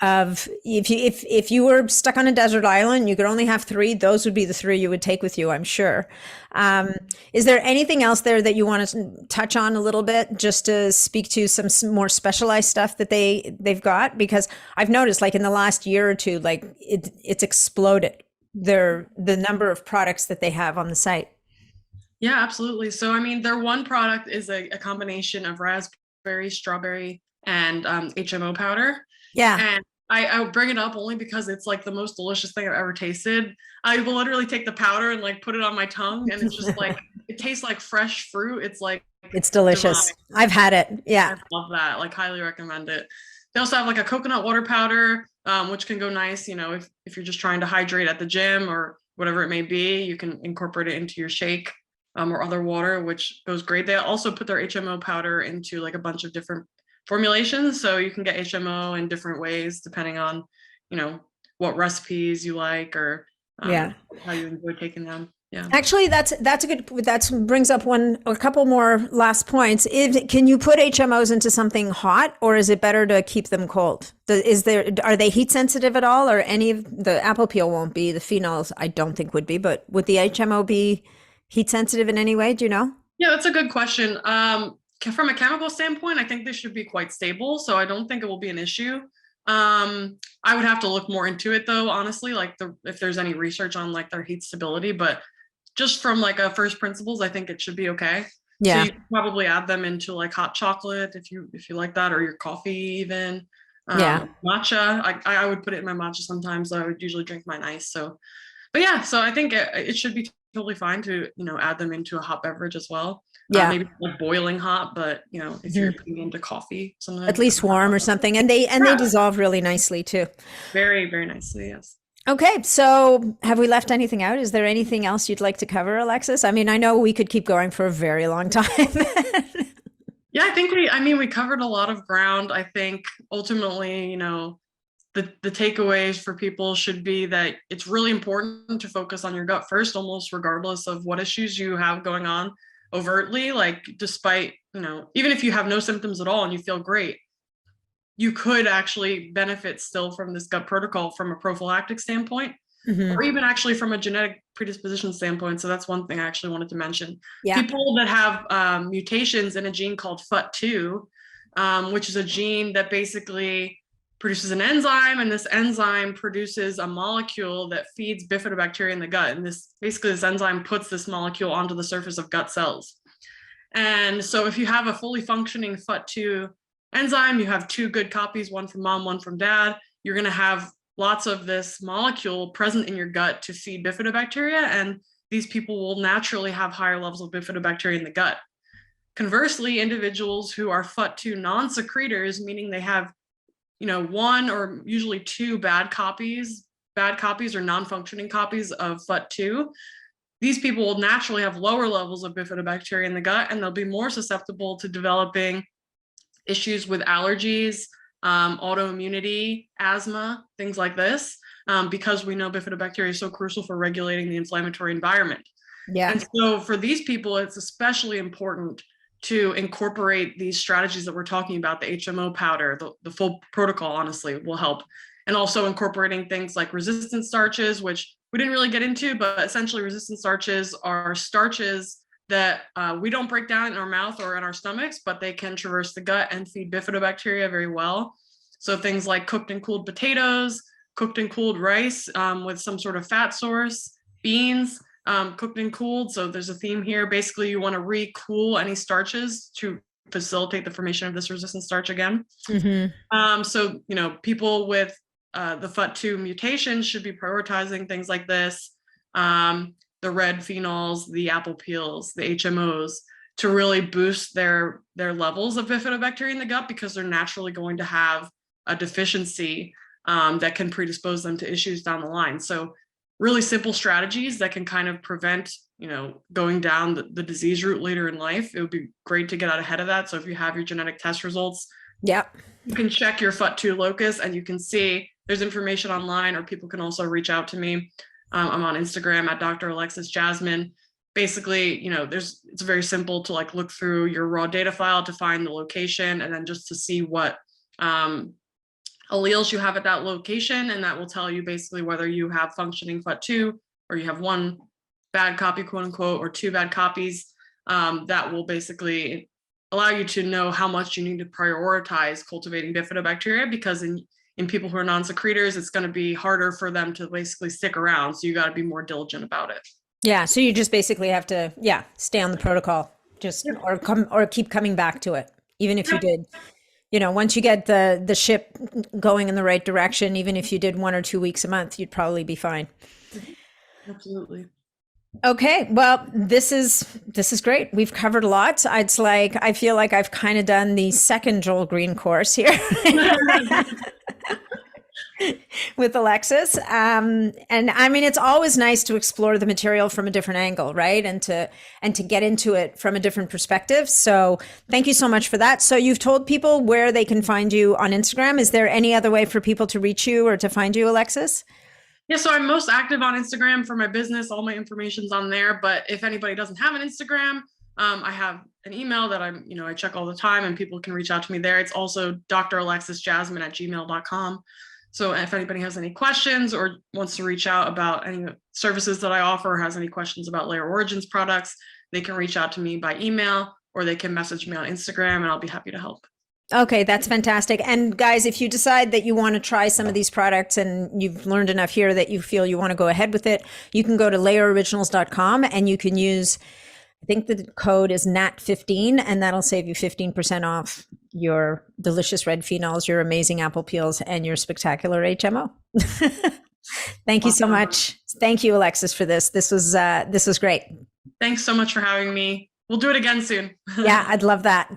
of if you were stuck on a desert island, you could only have 3. Those would be the 3 you would take with you, I'm sure. Is there anything else there that you want to touch on a little bit, just to speak to some more specialized stuff that they've got? Because I've noticed, like in the last year or two, like it's exploded. The number of products that they have on the site. Yeah, absolutely. So, I mean, their one product is a combination of raspberry, strawberry, and HMO powder. Yeah. And I bring it up only because it's like the most delicious thing I've ever tasted. I will literally take the powder and like put it on my tongue, and it's just like, it tastes like fresh fruit. It's delicious. Divine. I've had it. Yeah. I love that. Like, highly recommend it. They also have like a coconut water powder, which can go nice, you know, if you're just trying to hydrate at the gym or whatever it may be, you can incorporate it into your shake or other water, which goes great. They also put their HMO powder into like a bunch of different formulations. So you can get HMO in different ways, depending on, you know, what recipes you like or how you enjoy taking them. Yeah. Actually, that's a good, that brings up a couple more last points. Can you put HMOs into something hot, or is it better to keep them cold? Are they heat sensitive at all, or any of the apple peel won't be? The phenols, I don't think would be, but would the HMO be heat sensitive in any way? Do you know? Yeah, that's a good question. From a chemical standpoint, I think they should be quite stable. So I don't think it will be an issue. I would have to look more into it though, honestly, like if there's any research on like their heat stability, but just from like a first principles, I think it should be okay. Yeah. So you can probably add them into like hot chocolate if you like that, or your coffee even. Matcha. I would put it in my matcha sometimes. So I would usually drink mine iced. So, but yeah, so I think it should be totally fine to, you know, add them into a hot beverage as well. Yeah. Maybe like boiling hot, but you know, if you're putting into coffee, something at least warm or something, and they dissolve really nicely too. Very, very nicely. Yes. Okay, so have we left anything out? Is there anything else you'd like to cover, Alexis? I mean, I know we could keep going for a very long time. Yeah, I think we covered a lot of ground. I think ultimately, you know, the takeaways for people should be that it's really important to focus on your gut first, almost regardless of what issues you have going on overtly. Like, despite, you know, even if you have no symptoms at all and you feel great, you could actually benefit still from this gut protocol from a prophylactic standpoint, or even actually from a genetic predisposition standpoint. So that's one thing I actually wanted to mention. Yeah. People that have mutations in a gene called FUT2, which is a gene that basically produces an enzyme, and this enzyme produces a molecule that feeds bifidobacteria in the gut. And this enzyme puts this molecule onto the surface of gut cells. And so if you have a fully functioning FUT2 enzyme, you have 2 good copies, one from mom, one from dad, you're going to have lots of this molecule present in your gut to feed bifidobacteria, and these people will naturally have higher levels of bifidobacteria in the gut. Conversely, individuals who are FUT2 non-secretors, meaning they have, you know, 1 or usually 2 bad copies or non-functioning copies of FUT2, these people will naturally have lower levels of bifidobacteria in the gut, and they'll be more susceptible to developing issues with allergies, autoimmunity, asthma, things like this, because we know bifidobacteria is so crucial for regulating the inflammatory environment. Yeah. And so for these people, it's especially important to incorporate these strategies that we're talking about. The HMO powder, the full protocol, honestly, will help. And also incorporating things like resistant starches, which we didn't really get into, but essentially resistant starches are starches that we don't break down in our mouth or in our stomachs, but they can traverse the gut and feed bifidobacteria very well. So things like cooked and cooled potatoes, cooked and cooled rice with some sort of fat source, beans, cooked and cooled. So there's a theme here. Basically, you want to re-cool any starches to facilitate the formation of this resistant starch again. So, people with the FUT2 mutations should be prioritizing things like this, the red phenols, the apple peels, the HMOs, to really boost their levels of bifidobacteria in the gut, because they're naturally going to have a deficiency that can predispose them to issues down the line. So really simple strategies that can kind of prevent, going down the disease route later in life. It would be great to get out ahead of that. So if you have your genetic test results, you can check your FUT2 locus and you can see there's information online, or people can also reach out to me. I'm on Instagram at Dr. Alexis Jasmine. Basically, it's very simple to look through your raw data file to find the location, and then just to see what alleles you have at that location. And that will tell you basically whether you have functioning FUT2, or you have one bad copy, quote unquote, or two bad copies. That will basically allow you to know how much you need to prioritize cultivating bifidobacteria, because in people who are non-secretors, it's going to be harder for them to basically stick around. So you got to be more diligent about it. Yeah. So you just basically have to, stay on the protocol, or keep coming back to it. Even if you did, once you get the ship going in the right direction, even if you did 1 or 2 weeks a month, you'd probably be fine. Absolutely. Okay. Well, this is great. We've covered a lot. I feel like I've kind of done the second Joel Green course here. With Alexis. And I mean, it's always nice to explore the material from a different angle, right? And to get into it from a different perspective. So thank you so much for that. So you've told people where they can find you on Instagram. Is there any other way for people to reach you or to find you, Alexis? Yeah, so I'm most active on Instagram for my business. All my information's on there. But if anybody doesn't have an Instagram, I have an email that I check all the time, and people can reach out to me there. It's also dralexisjasmine@gmail.com. So if anybody has any questions or wants to reach out about any services that I offer, or has any questions about Layer Origins products, they can reach out to me by email, or they can message me on Instagram, and I'll be happy to help. Okay, that's fantastic. And guys, if you decide that you want to try some of these products and you've learned enough here that you feel you want to go ahead with it, you can go to layeroriginals.com and you can use, I think the code is NAT15, and that'll save you 15% off your delicious red phenols, your amazing apple peels, and your spectacular HMO. Thank you so much. Thank you, Alexis, for this. This was great. Thanks so much for having me. We'll do it again soon. Yeah, I'd love that.